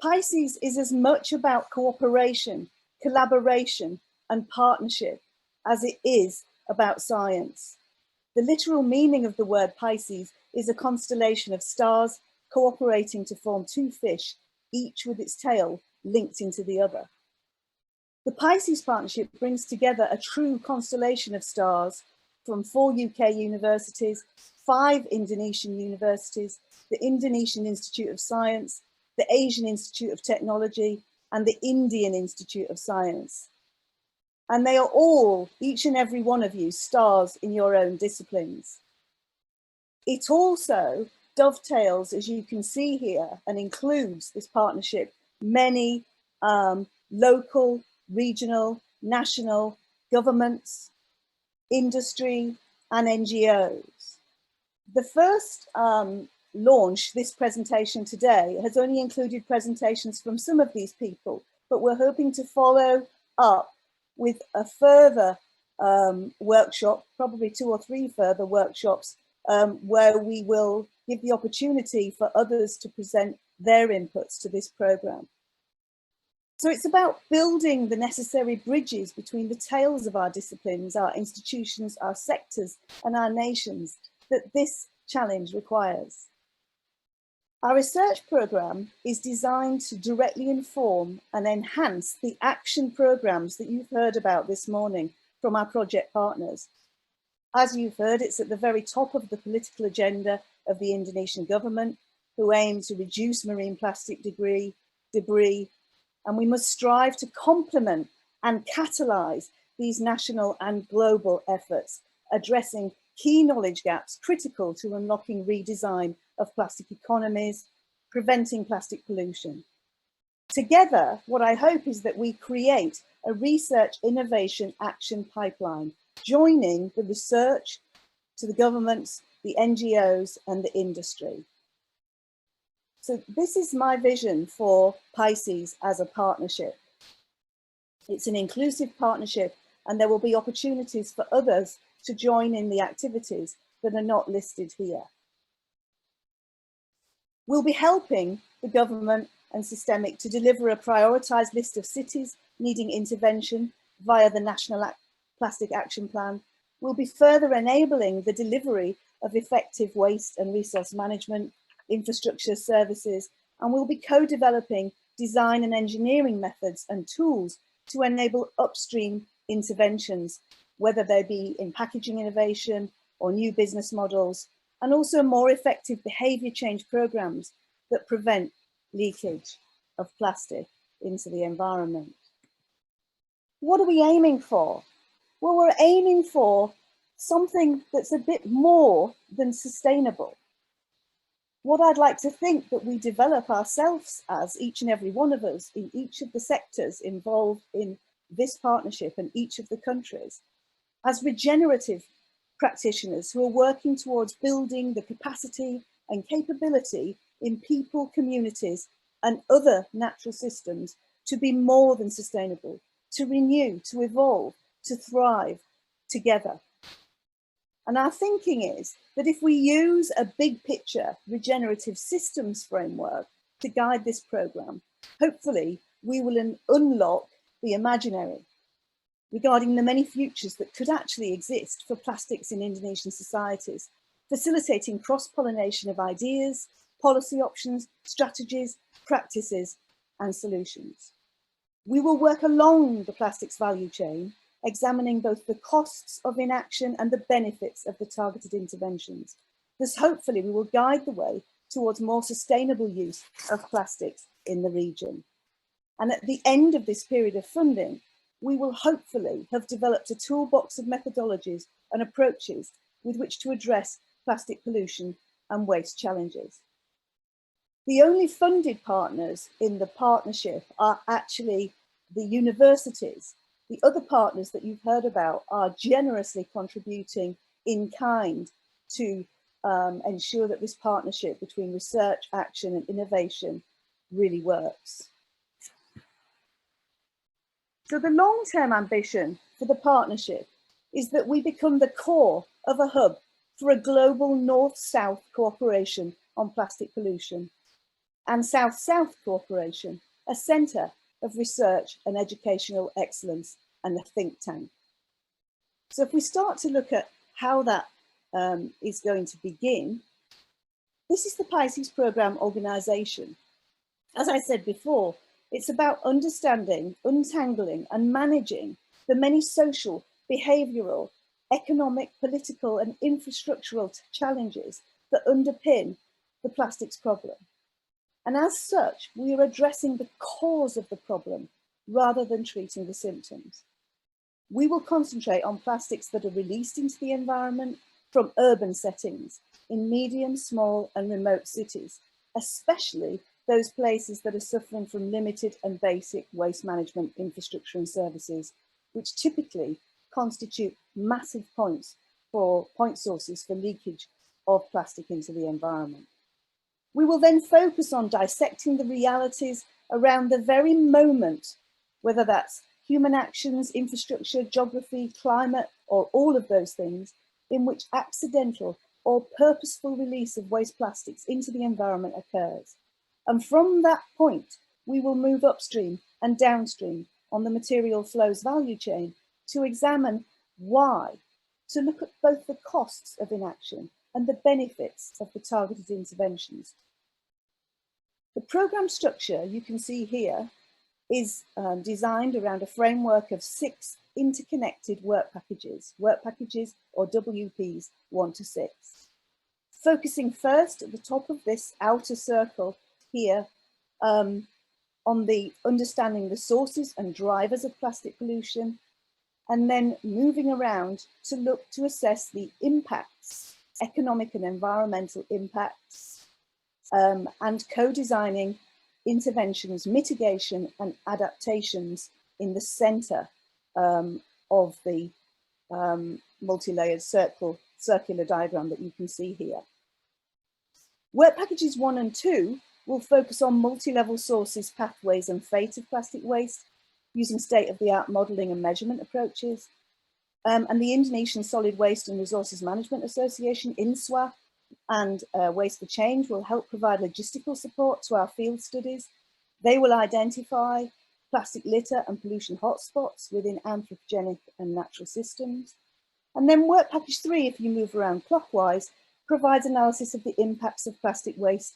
PISCES is as much about cooperation, collaboration, and partnership as it is about science. The literal meaning of the word Pisces is a constellation of stars cooperating to form two fish, each with its tail linked into the other. The Pisces Partnership brings together a true constellation of stars from 4 UK universities, 5 Indonesian universities, the Indonesian Institute of Science, the Asian Institute of Technology, and the Indian Institute of Science. And they are all, each and every one of you, stars in your own disciplines. It also dovetails, as you can see here, and includes this partnership, many local, regional, national governments, industry, and NGOs. The first launch, this presentation today, has only included presentations from some of these people, but we're hoping to follow up with a further workshop, probably 2 or 3 further workshops, where we will give the opportunity for others to present their inputs to this programme. So it's about building the necessary bridges between the tails of our disciplines, our institutions, our sectors, and our nations that this challenge requires. Our research programme is designed to directly inform and enhance the action programmes that you've heard about this morning from our project partners. As you've heard, it's at the very top of the political agenda of the Indonesian government, who aim to reduce marine plastic debris, and we must strive to complement and catalyse these national and global efforts, addressing key knowledge gaps critical to unlocking redesign of plastic economies, preventing plastic pollution. Together, what I hope is that we create a research innovation action pipeline, joining the research to the governments, the NGOs, and the industry. So this is my vision for Pisces as a partnership. It's an inclusive partnership, and there will be opportunities for others to join in the activities that are not listed here. We'll be helping the government and Systemic to deliver a prioritised list of cities needing intervention via the National Plastic Action Plan. We'll be further enabling the delivery of effective waste and resource management, infrastructure services, and we'll be co-developing design and engineering methods and tools to enable upstream interventions, whether they be in packaging innovation or new business models, and also more effective behaviour change programmes that prevent leakage of plastic into the environment. What are we aiming for? Well, we're aiming for something that's a bit more than sustainable. What I'd like to think that we develop ourselves as, each and every one of us, in each of the sectors involved in this partnership and each of the countries, as regenerative practitioners who are working towards building the capacity and capability in people, communities, and other natural systems to be more than sustainable, to renew, to evolve, to thrive together. And our thinking is that if we use a big picture regenerative systems framework to guide this programme, hopefully we will unlock the imaginary regarding the many futures that could actually exist for plastics in Indonesian societies, facilitating cross-pollination of ideas, policy options, strategies, practices, and solutions. We will work along the plastics value chain, examining both the costs of inaction and the benefits of the targeted interventions. Thus, hopefully, we will guide the way towards more sustainable use of plastics in the region. And at the end of this period of funding, we will hopefully have developed a toolbox of methodologies and approaches with which to address plastic pollution and waste challenges. The only funded partners in the partnership are actually the universities. The other partners that you've heard about are generously contributing in kind to ensure that this partnership between research, action, and innovation really works. So the long-term ambition for the partnership is that we become the core of a hub for a global north-south cooperation on plastic pollution, and south-south cooperation, a centre of research and educational excellence and a think tank. So if we start to look at how that is going to begin, this is the PISCES programme organisation. As I said before, it's about understanding, untangling and managing the many social, behavioural, economic, political and infrastructural challenges that underpin the plastics problem. And as such, we are addressing the cause of the problem rather than treating the symptoms. We will concentrate on plastics that are released into the environment from urban settings in medium, small and remote cities, especially those places that are suffering from limited and basic waste management infrastructure and services, which typically constitute massive point sources for leakage of plastic into the environment. We will then focus on dissecting the realities around the very moment, whether that's human actions, infrastructure, geography, climate, or all of those things, in which accidental or purposeful release of waste plastics into the environment occurs. And from that point, we will move upstream and downstream on the material flows value chain to examine why, to look at both the costs of inaction and the benefits of the targeted interventions. The programme structure you can see here is designed around a framework of 6 interconnected work packages or WPs 1 to 6. Focusing first at the top of this outer circle here on the understanding the sources and drivers of plastic pollution, and then moving around to look to assess the impacts, economic and environmental impacts, and co-designing interventions, mitigation and adaptations in the centre of the multi-layered circular diagram that you can see here. Work packages 1 and 2 will focus on multi-level sources, pathways and fate of plastic waste using state-of-the-art modelling and measurement approaches. And the Indonesian Solid Waste and Resources Management Association, INSWA, and Waste for Change will help provide logistical support to our field studies. They will identify plastic litter and pollution hotspots within anthropogenic and natural systems. And then work package 3, if you move around clockwise, provides analysis of the impacts of plastic waste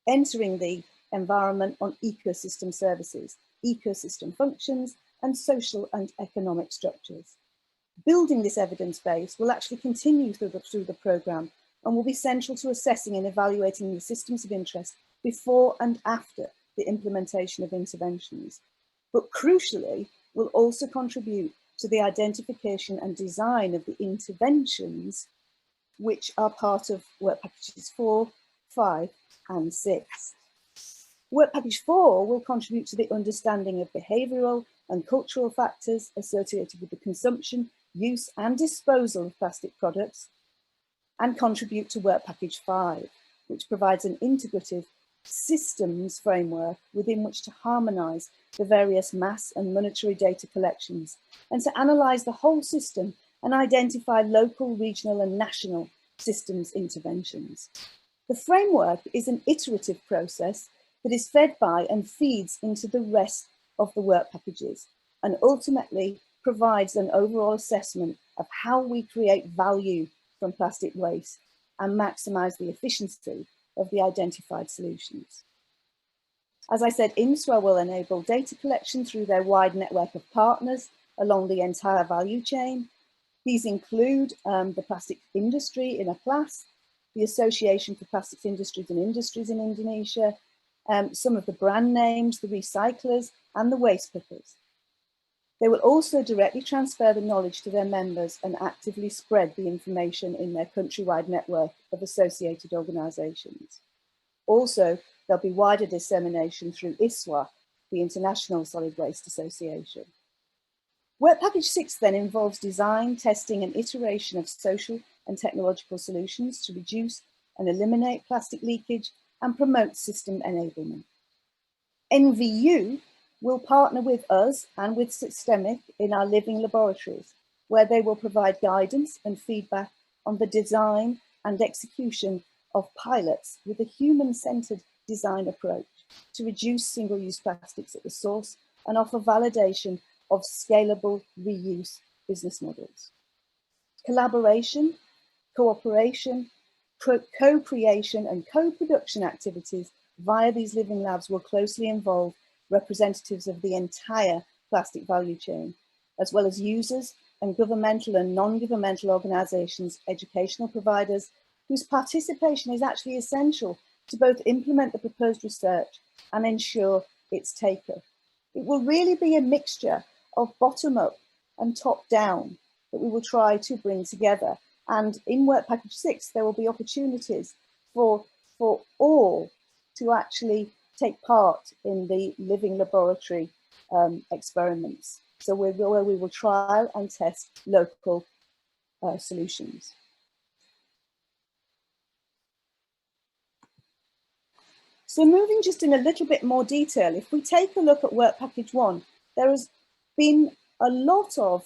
entering the environment on ecosystem services, ecosystem functions, and social and economic structures. Building this evidence base will actually continue through the programme and will be central to assessing and evaluating the systems of interest before and after the implementation of interventions. But crucially, will also contribute to the identification and design of the interventions which are part of work packages 4, 5 and 6. Work package 4 will contribute to the understanding of behavioural and cultural factors associated with the consumption, use and disposal of plastic products, and contribute to work package 5, which provides an integrative systems framework within which to harmonise the various mass and monetary data collections and to analyse the whole system and identify local, regional and national systems interventions. The framework is an iterative process that is fed by and feeds into the rest of the work packages and ultimately provides an overall assessment of how we create value from plastic waste and maximise the efficiency of the identified solutions. As I said, INSWA will enable data collection through their wide network of partners along the entire value chain. These include the plastic industry in APLAS, the Association for Plastics Industries and Industries in Indonesia, some of the brand names, the recyclers and the waste pickers. They will also directly transfer the knowledge to their members and actively spread the information in their countrywide network of associated organisations. Also, there'll be wider dissemination through ISWA, the International Solid Waste Association. Work package 6 then involves design, testing and iteration of social and technological solutions to reduce and eliminate plastic leakage and promote system enablement. NVU will partner with us and with Systemic in our living laboratories, where they will provide guidance and feedback on the design and execution of pilots with a human-centered design approach to reduce single-use plastics at the source and offer validation of scalable reuse business models. Collaboration, cooperation, co-creation and co-production activities via these living labs will closely involve representatives of the entire plastic value chain, as well as users and governmental and non-governmental organisations, educational providers, whose participation is actually essential to both implement the proposed research and ensure its take-up. It will really be a mixture of bottom-up and top-down that we will try to bring together. And in Work Package 6, there will be opportunities for all to actually take part in the living laboratory experiments. So where we will trial and test local solutions. So moving just in a little bit more detail, if we take a look at Work Package 1, there has been a lot of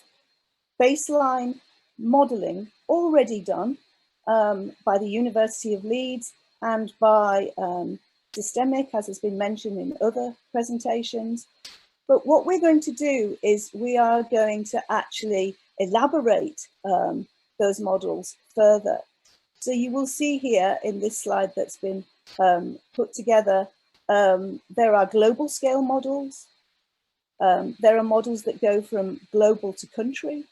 baseline modelling already done by the University of Leeds and by Systemic, as has been mentioned in other presentations. But what we're going to do is we are going to actually elaborate those models further. So you will see here in this slide that's been put together, there are global scale models. There are models that go from global to country,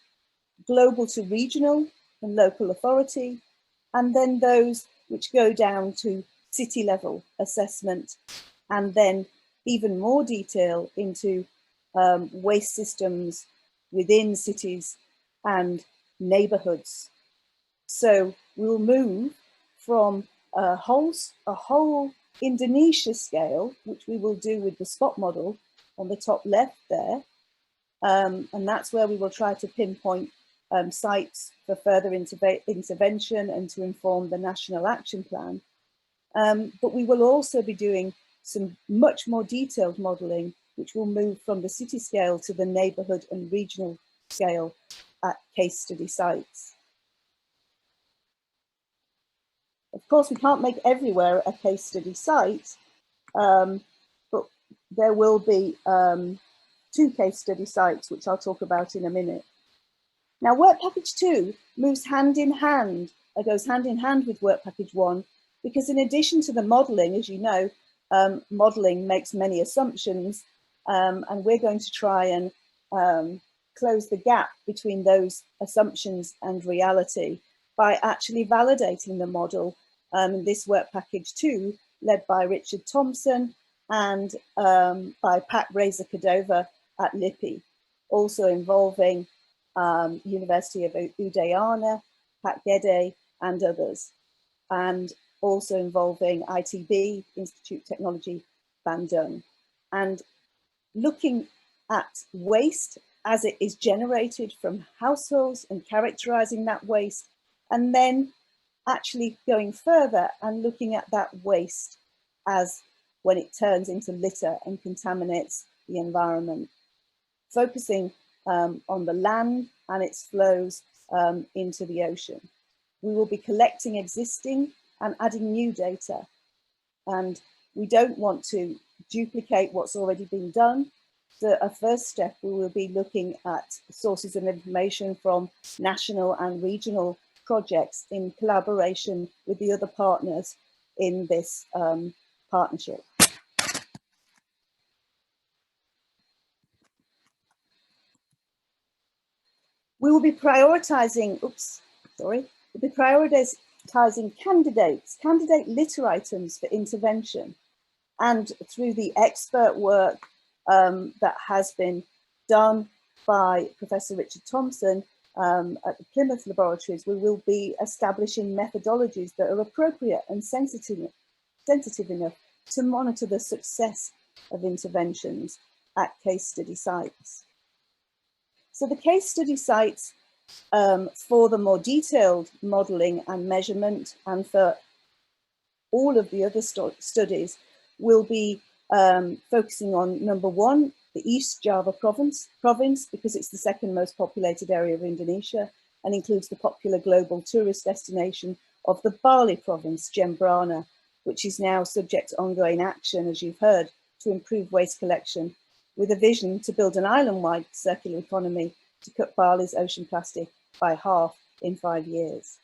global to regional and local authority, and then those which go down to city level assessment, and then even more detail into waste systems within cities and neighborhoods. So we'll move from a whole Indonesia scale, which we will do with the spot model on the top left there. And that's where we will try to pinpoint sites for further intervention and to inform the National Action Plan. But we will also be doing some much more detailed modelling, which will move from the city scale to the neighbourhood and regional scale at case study sites. Of course, we can't make everywhere a case study site, but there will be 2 case study sites, which I'll talk about in a minute. Now, Work Package 2 moves hand in hand, goes hand in hand with Work Package 1, because in addition to the modelling, as you know, modelling makes many assumptions, and we're going to try and close the gap between those assumptions and reality by actually validating the model in this Work Package 2, led by Richard Thompson and by Pat Reza-Cordova at LIPI, also involving University of Udayana, Pat Gede and others, and also involving ITB, Institute Technology Bandung, and looking at waste as it is generated from households and characterising that waste, and then actually going further and looking at that waste as when it turns into litter and contaminates the environment, focusing on the land and its flows into the ocean. We will be collecting existing and adding new data, and we don't want to duplicate what's already been done. So a first step, we will be looking at sources of information from national and regional projects in collaboration with the other partners in this partnership. We will be prioritizing, candidate litter items for intervention. And through the expert work that has been done by Professor Richard Thompson at the Plymouth Laboratories, we will be establishing methodologies that are appropriate and sensitive enough to monitor the success of interventions at case study sites. So the case study sites for the more detailed modelling and measurement, and for all of the other studies, will be focusing on, number 1, the East Java province, because it's the second most populated area of Indonesia and includes the popular global tourist destination of the Bali province, Jembrana, which is now subject to ongoing action, as you've heard, to improve waste collection, with a vision to build an island-wide circular economy to cut Bali's ocean plastic by half in 5 years.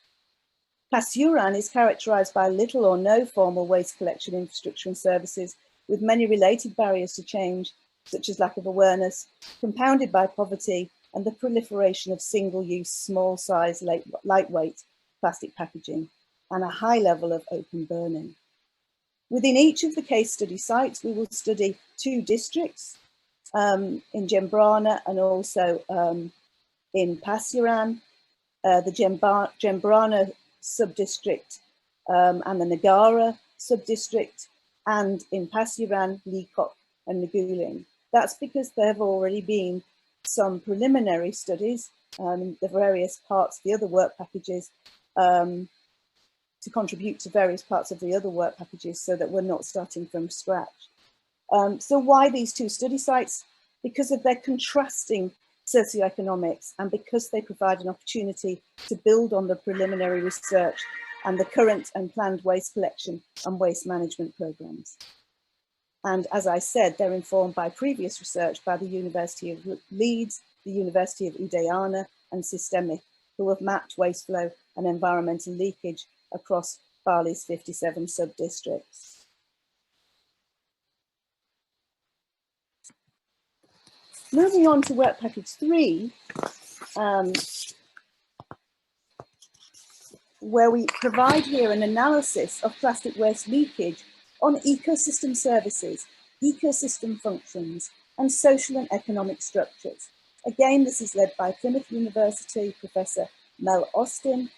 Pasuruan is characterised by little or no formal waste collection infrastructure and services, with many related barriers to change, such as lack of awareness, compounded by poverty and the proliferation of single-use, small-size, lightweight plastic packaging, and a high level of open burning. Within each of the case study sites, we will study 2 districts, in Jembrana and also in Pasuruan, the Jembrana sub-district and the Negara sub-district, and in Pasuruan, Leakage and Naguling. That's because there have already been some preliminary studies in the various parts of the other work packages to contribute to various parts of the other work packages, so that we're not starting from scratch. So why these 2 study sites? Because of their contrasting socioeconomics, and because they provide an opportunity to build on the preliminary research and the current and planned waste collection and waste management programs. And as I said, they're informed by previous research by the University of Leeds, the University of Udayana and Systemic, who have mapped waste flow and environmental leakage across Bali's 57 sub-districts. Moving on to work package 3, where we provide here an analysis of plastic waste leakage on ecosystem services, ecosystem functions, and social and economic structures. Again, this is led by Plymouth University Professor Mel Austin,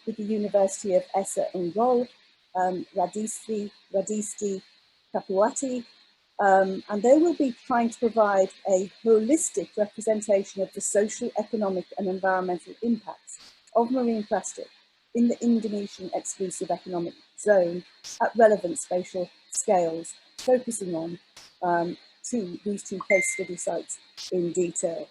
with the University of Esa Unggul, Radisti Kapuati, and they will be trying to provide a holistic representation of the social, economic and environmental impacts of marine plastic in the Indonesian exclusive economic zone at relevant spatial scales, focusing on these 2 case study sites in detail.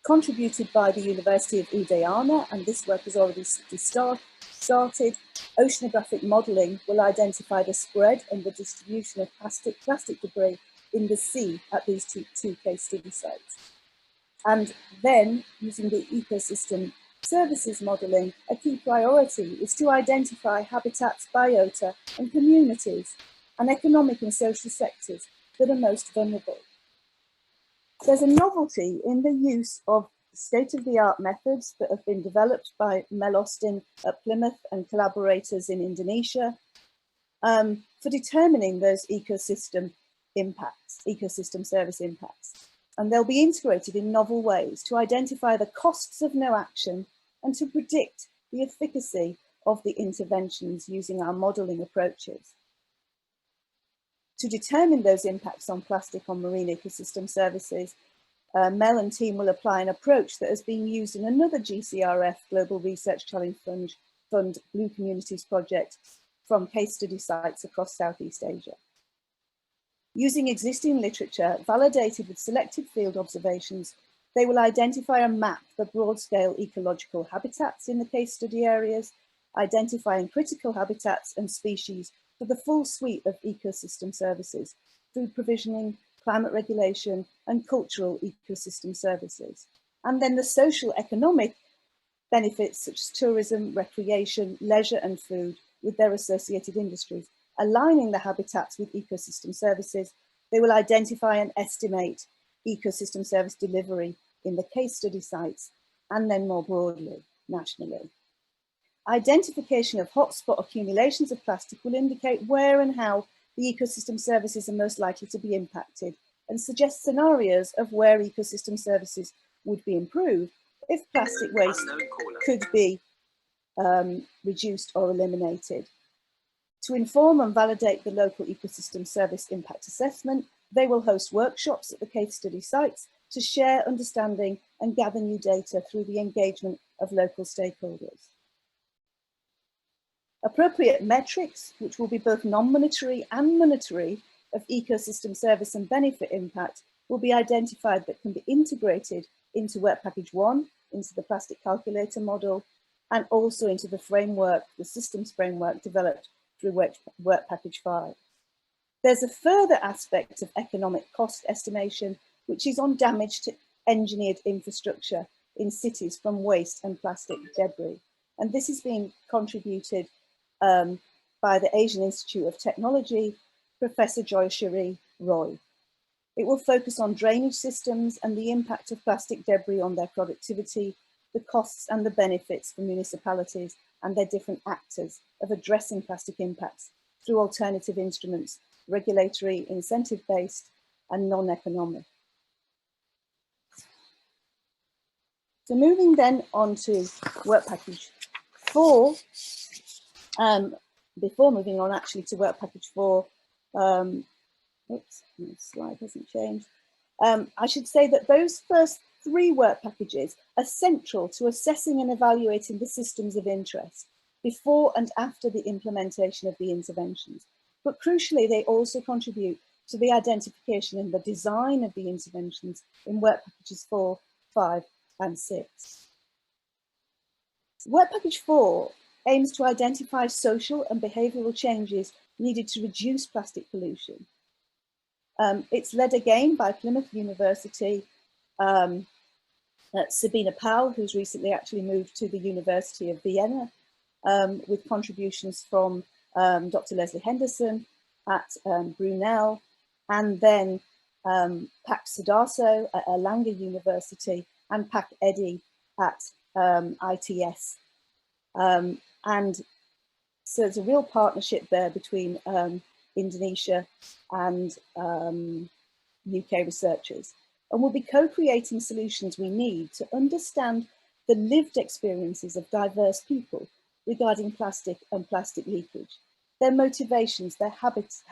Contributed by the University of Udayana, and this work has already started, oceanographic modelling will identify the spread and the distribution of plastic debris in the sea at these two case study sites. And then, using the ecosystem services modelling, a key priority is to identify habitats, biota and communities and economic and social sectors that are most vulnerable. There's a novelty in the use of state-of-the-art methods that have been developed by Mel Austin at Plymouth and collaborators in Indonesia for determining those ecosystem impacts, ecosystem service impacts. And they'll be integrated in novel ways to identify the costs of no action and to predict the efficacy of the interventions using our modelling approaches. To determine those impacts on plastic on marine ecosystem services, Mel and team will apply an approach that has been used in another GCRF Global Research Challenge Fund Blue Communities project from case study sites across Southeast Asia. Using existing literature validated with selected field observations, they will identify and map the broad-scale ecological habitats in the case study areas, identifying critical habitats and species for the full suite of ecosystem services through provisioning, climate regulation, and cultural ecosystem services. And then the social economic benefits such as tourism, recreation, leisure and food with their associated industries. Aligning the habitats with ecosystem services, they will identify and estimate ecosystem service delivery in the case study sites and then more broadly, nationally. Identification of hotspot accumulations of plastic will indicate where and how the ecosystem services are most likely to be impacted and suggest scenarios of where ecosystem services would be improved if plastic waste could be reduced or eliminated. To inform and validate the local ecosystem service impact assessment, they will host workshops at the case study sites to share understanding and gather new data through the engagement of local stakeholders. Appropriate metrics, which will be both non-monetary and monetary, of ecosystem service and benefit impact will be identified that can be integrated into Work Package 1, into the plastic calculator model, and also into the framework, the systems framework developed through Work Package 5. There's a further aspect of economic cost estimation, which is on damage to engineered infrastructure in cities from waste and plastic debris. And this is being contributed by the Asian Institute of Technology, Professor Joyashree Roy. It will focus on drainage systems and the impact of plastic debris on their productivity, the costs and the benefits for municipalities and their different actors of addressing plastic impacts through alternative instruments, regulatory, incentive-based and non-economic. So moving then on to work package 4, before moving on actually to work package 4, oops, the slide hasn't changed. I should say that those first 3 work packages are central to assessing and evaluating the systems of interest before and after the implementation of the interventions. But crucially, they also contribute to the identification and the design of the interventions in work packages 4, 5, and 6. Work package 4 aims to identify social and behavioural changes needed to reduce plastic pollution. It's led again by Plymouth University, Sabina Powell, who's recently actually moved to the University of Vienna, with contributions from Dr. Leslie Henderson at Brunel, and then Pak Sudarso at Erlanger University, and Pak Eddy at ITS. And so there's a real partnership there between Indonesia and UK researchers. And we'll be co-creating solutions we need to understand the lived experiences of diverse people regarding plastic and plastic leakage, their motivations, their habits,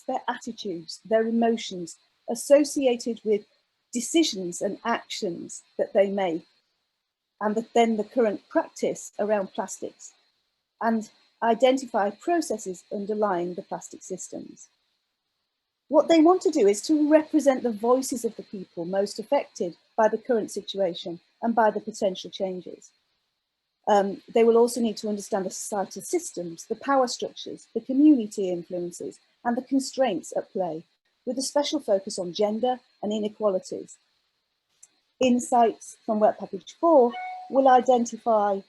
their attitudes, their emotions associated with decisions and actions that they make, and then the current practice around plastics, and identify processes underlying the plastic systems. What they want to do is to represent the voices of the people most affected by the current situation and by the potential changes. They will also need to understand the societal systems, the power structures, the community influences, and the constraints at play, with a special focus on gender and inequalities. Insights from Work Package 4 will identify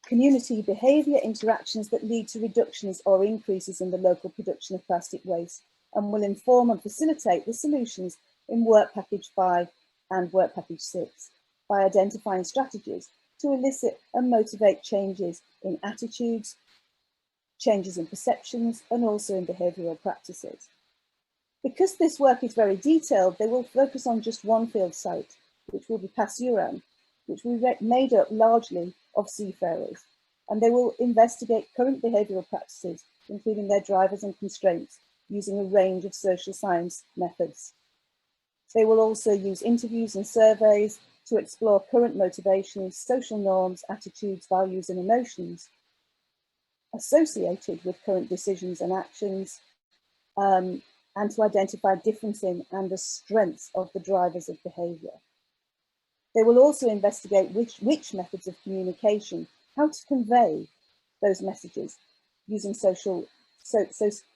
community behaviour interactions that lead to reductions or increases in the local production of plastic waste, and will inform and facilitate the solutions in Work Package 5 and Work Package 6 by identifying strategies to elicit and motivate changes in attitudes, changes in perceptions, and also in behavioural practices. Because this work is very detailed, they will focus on just one field site, which will be Pasuruan, which will be made up largely of seafarers, and they will investigate current behavioural practices, including their drivers and constraints, using a range of social science methods. They will also use interviews and surveys to explore current motivations, social norms, attitudes, values, and emotions associated with current decisions and actions, and to identify difference in and the strengths of the drivers of behaviour. They will also investigate which methods of communication, how to convey those messages using social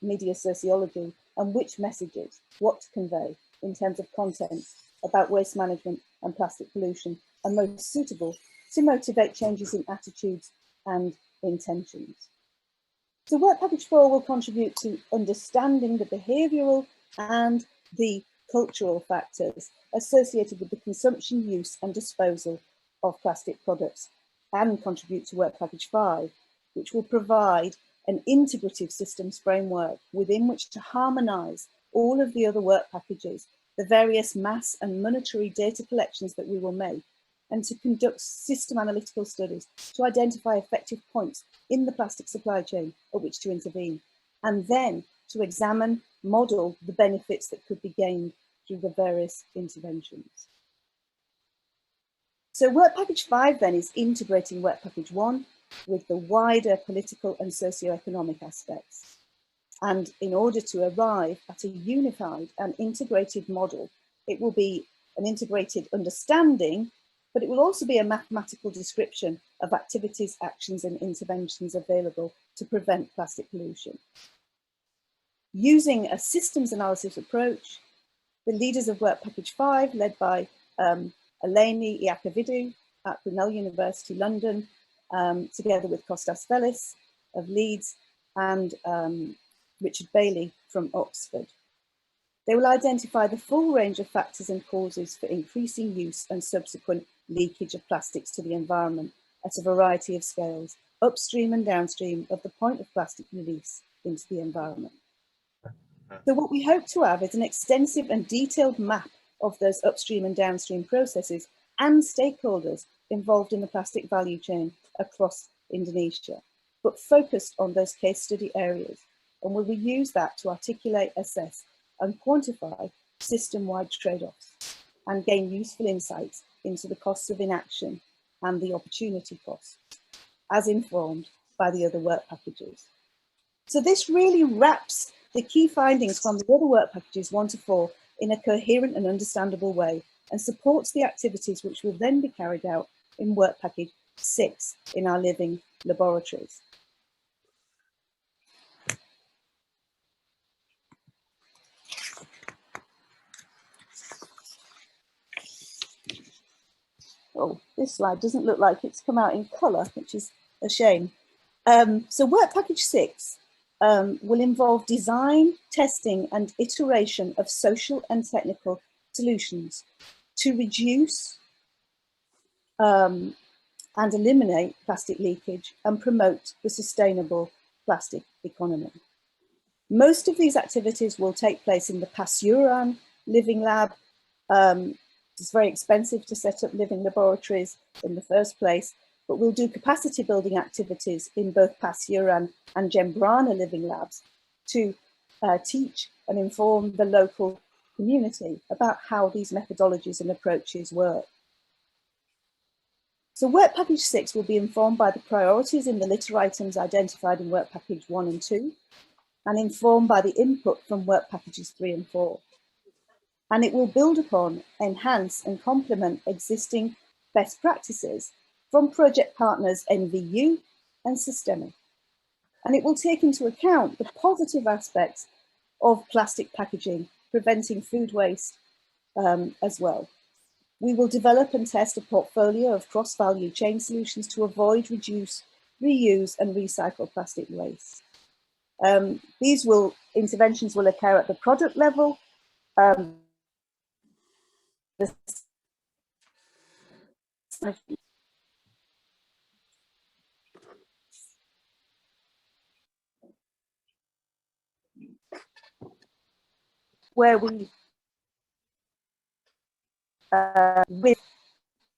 media sociology, and which messages, what to convey in terms of content about waste management and plastic pollution are most suitable to motivate changes in attitudes and intentions. So Work Package 4 will contribute to understanding the behavioural and the cultural factors associated with the consumption, use and disposal of plastic products, and contribute to Work Package 5, which will provide an integrative systems framework within which to harmonise all of the other work packages, the various mass and monetary data collections that we will make, and to conduct system analytical studies to identify effective points in the plastic supply chain at which to intervene, and then to examine, model the benefits that could be gained through the various interventions. So Work Package 5 then is integrating Work Package 1 with the wider political and socio-economic aspects. And in order to arrive at a unified and integrated model, it will be an integrated understanding, but it will also be a mathematical description of activities, actions and interventions available to prevent plastic pollution. Using a systems analysis approach, the leaders of Work Package 5, led by Eleni Iacovidou at Brunel University London, together with Kostas Velis of Leeds and Richard Bailey from Oxford. They will identify the full range of factors and causes for increasing use and subsequent leakage of plastics to the environment at a variety of scales, upstream and downstream of the point of plastic release into the environment. So what we hope to have is an extensive and detailed map of those upstream and downstream processes and stakeholders involved in the plastic value chain across Indonesia, but focused on those case study areas. And we will use that to articulate, assess, and quantify system-wide trade-offs and gain useful insights into the costs of inaction and the opportunity costs, as informed by the other work packages. So this really wraps the key findings from the other work packages 1 to 4 in a coherent and understandable way, and supports the activities which will then be carried out in work package 6 in our living laboratories. Oh, this slide doesn't look like it's come out in colour, which is a shame. So work package 6 will involve design, testing and iteration of social and technical solutions to reduce and eliminate plastic leakage and promote the sustainable plastic economy. Most of these activities will take place in the PASCES Living Lab. It's very expensive to set up living laboratories in the first place, but we'll do capacity building activities in both PASCES and Gembrana Living Labs to teach and inform the local community about how these methodologies and approaches work. So work package 6 will be informed by the priorities in the litter items identified in work package 1 and 2, and informed by the input from work packages 3 and 4. And it will build upon, enhance and complement existing best practices from project partners NVU and Systemic. And it will take into account the positive aspects of plastic packaging, preventing food waste as well. We will develop and test a portfolio of cross-value chain solutions to avoid, reduce, reuse and recycle plastic waste. These interventions will occur at the product level, where we, with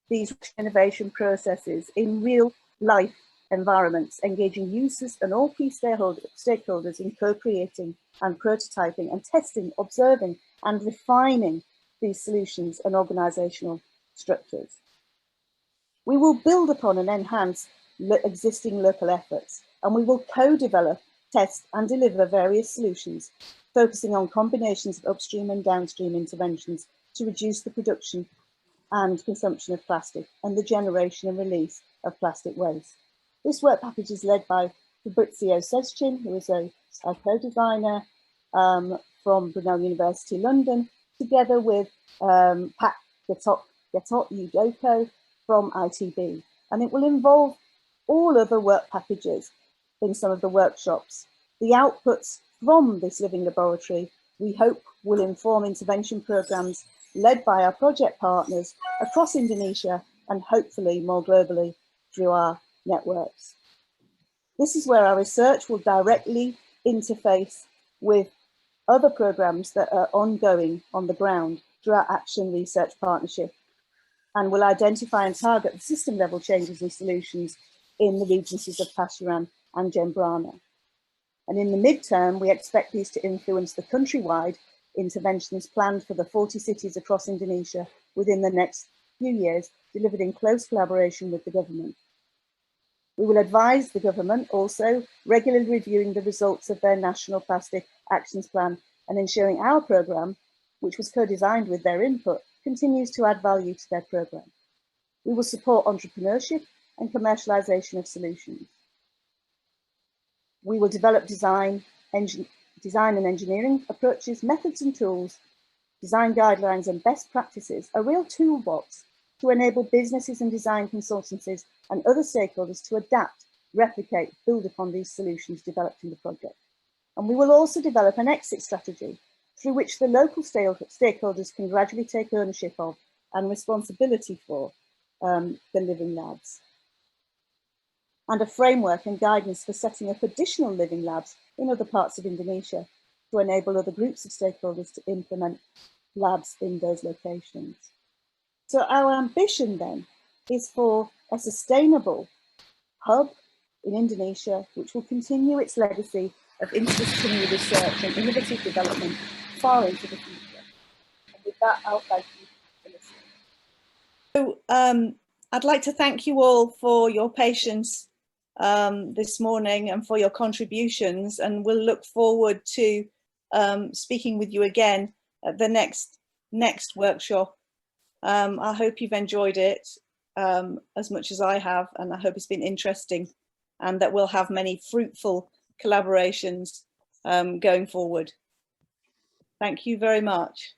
these innovation processes in real life environments, engaging users and all key stakeholders in co-creating and prototyping and testing, observing and refining these solutions and organisational structures. We will build upon and enhance existing local efforts, and we will co-develop, test and deliver various solutions, focusing on combinations of upstream and downstream interventions to reduce the production and consumption of plastic and the generation and release of plastic waste. This work package is led by Fabrizio Sezcin, who is a co-designer from Brunel University London, together with Pat Gatot Udoko from ITB. And it will involve all other work packages in some of the workshops. The outputs from this living laboratory, we hope, will inform intervention programs led by our project partners across Indonesia and hopefully more globally through our networks. This is where our research will directly interface with other programs that are ongoing on the ground through our Action Research Partnership, and will identify and target the system level changes and solutions in the regencies of PASCES and Gembrana. And in the midterm, we expect these to influence the countrywide interventions planned for the 40 cities across Indonesia within the next few years, delivered in close collaboration with the government. We will advise the government also regularly reviewing the results of their National Plastic Actions Plan and ensuring our programme, which was co-designed with their input, continues to add value to their programme. We will support entrepreneurship and commercialization of solutions. We will develop design and engineering approaches, methods and tools, design guidelines and best practices, a real toolbox to enable businesses and design consultancies and other stakeholders to adapt, replicate, build upon these solutions developed in the project. And we will also develop an exit strategy through which the local stakeholders can gradually take ownership of and responsibility for the living labs, and a framework and guidance for setting up additional living labs in other parts of Indonesia to enable other groups of stakeholders to implement labs in those locations. So our ambition then is for a sustainable hub in Indonesia, which will continue its legacy of interdisciplinary research and innovative development far into the future. And with that, I'll thank you for listening. So I'd like to thank you all for your patience this morning and for your contributions, and we'll look forward to speaking with you again at the next workshop. I hope you've enjoyed it as much as I have, and I hope it's been interesting, and that we'll have many fruitful collaborations going forward. Thank you very much.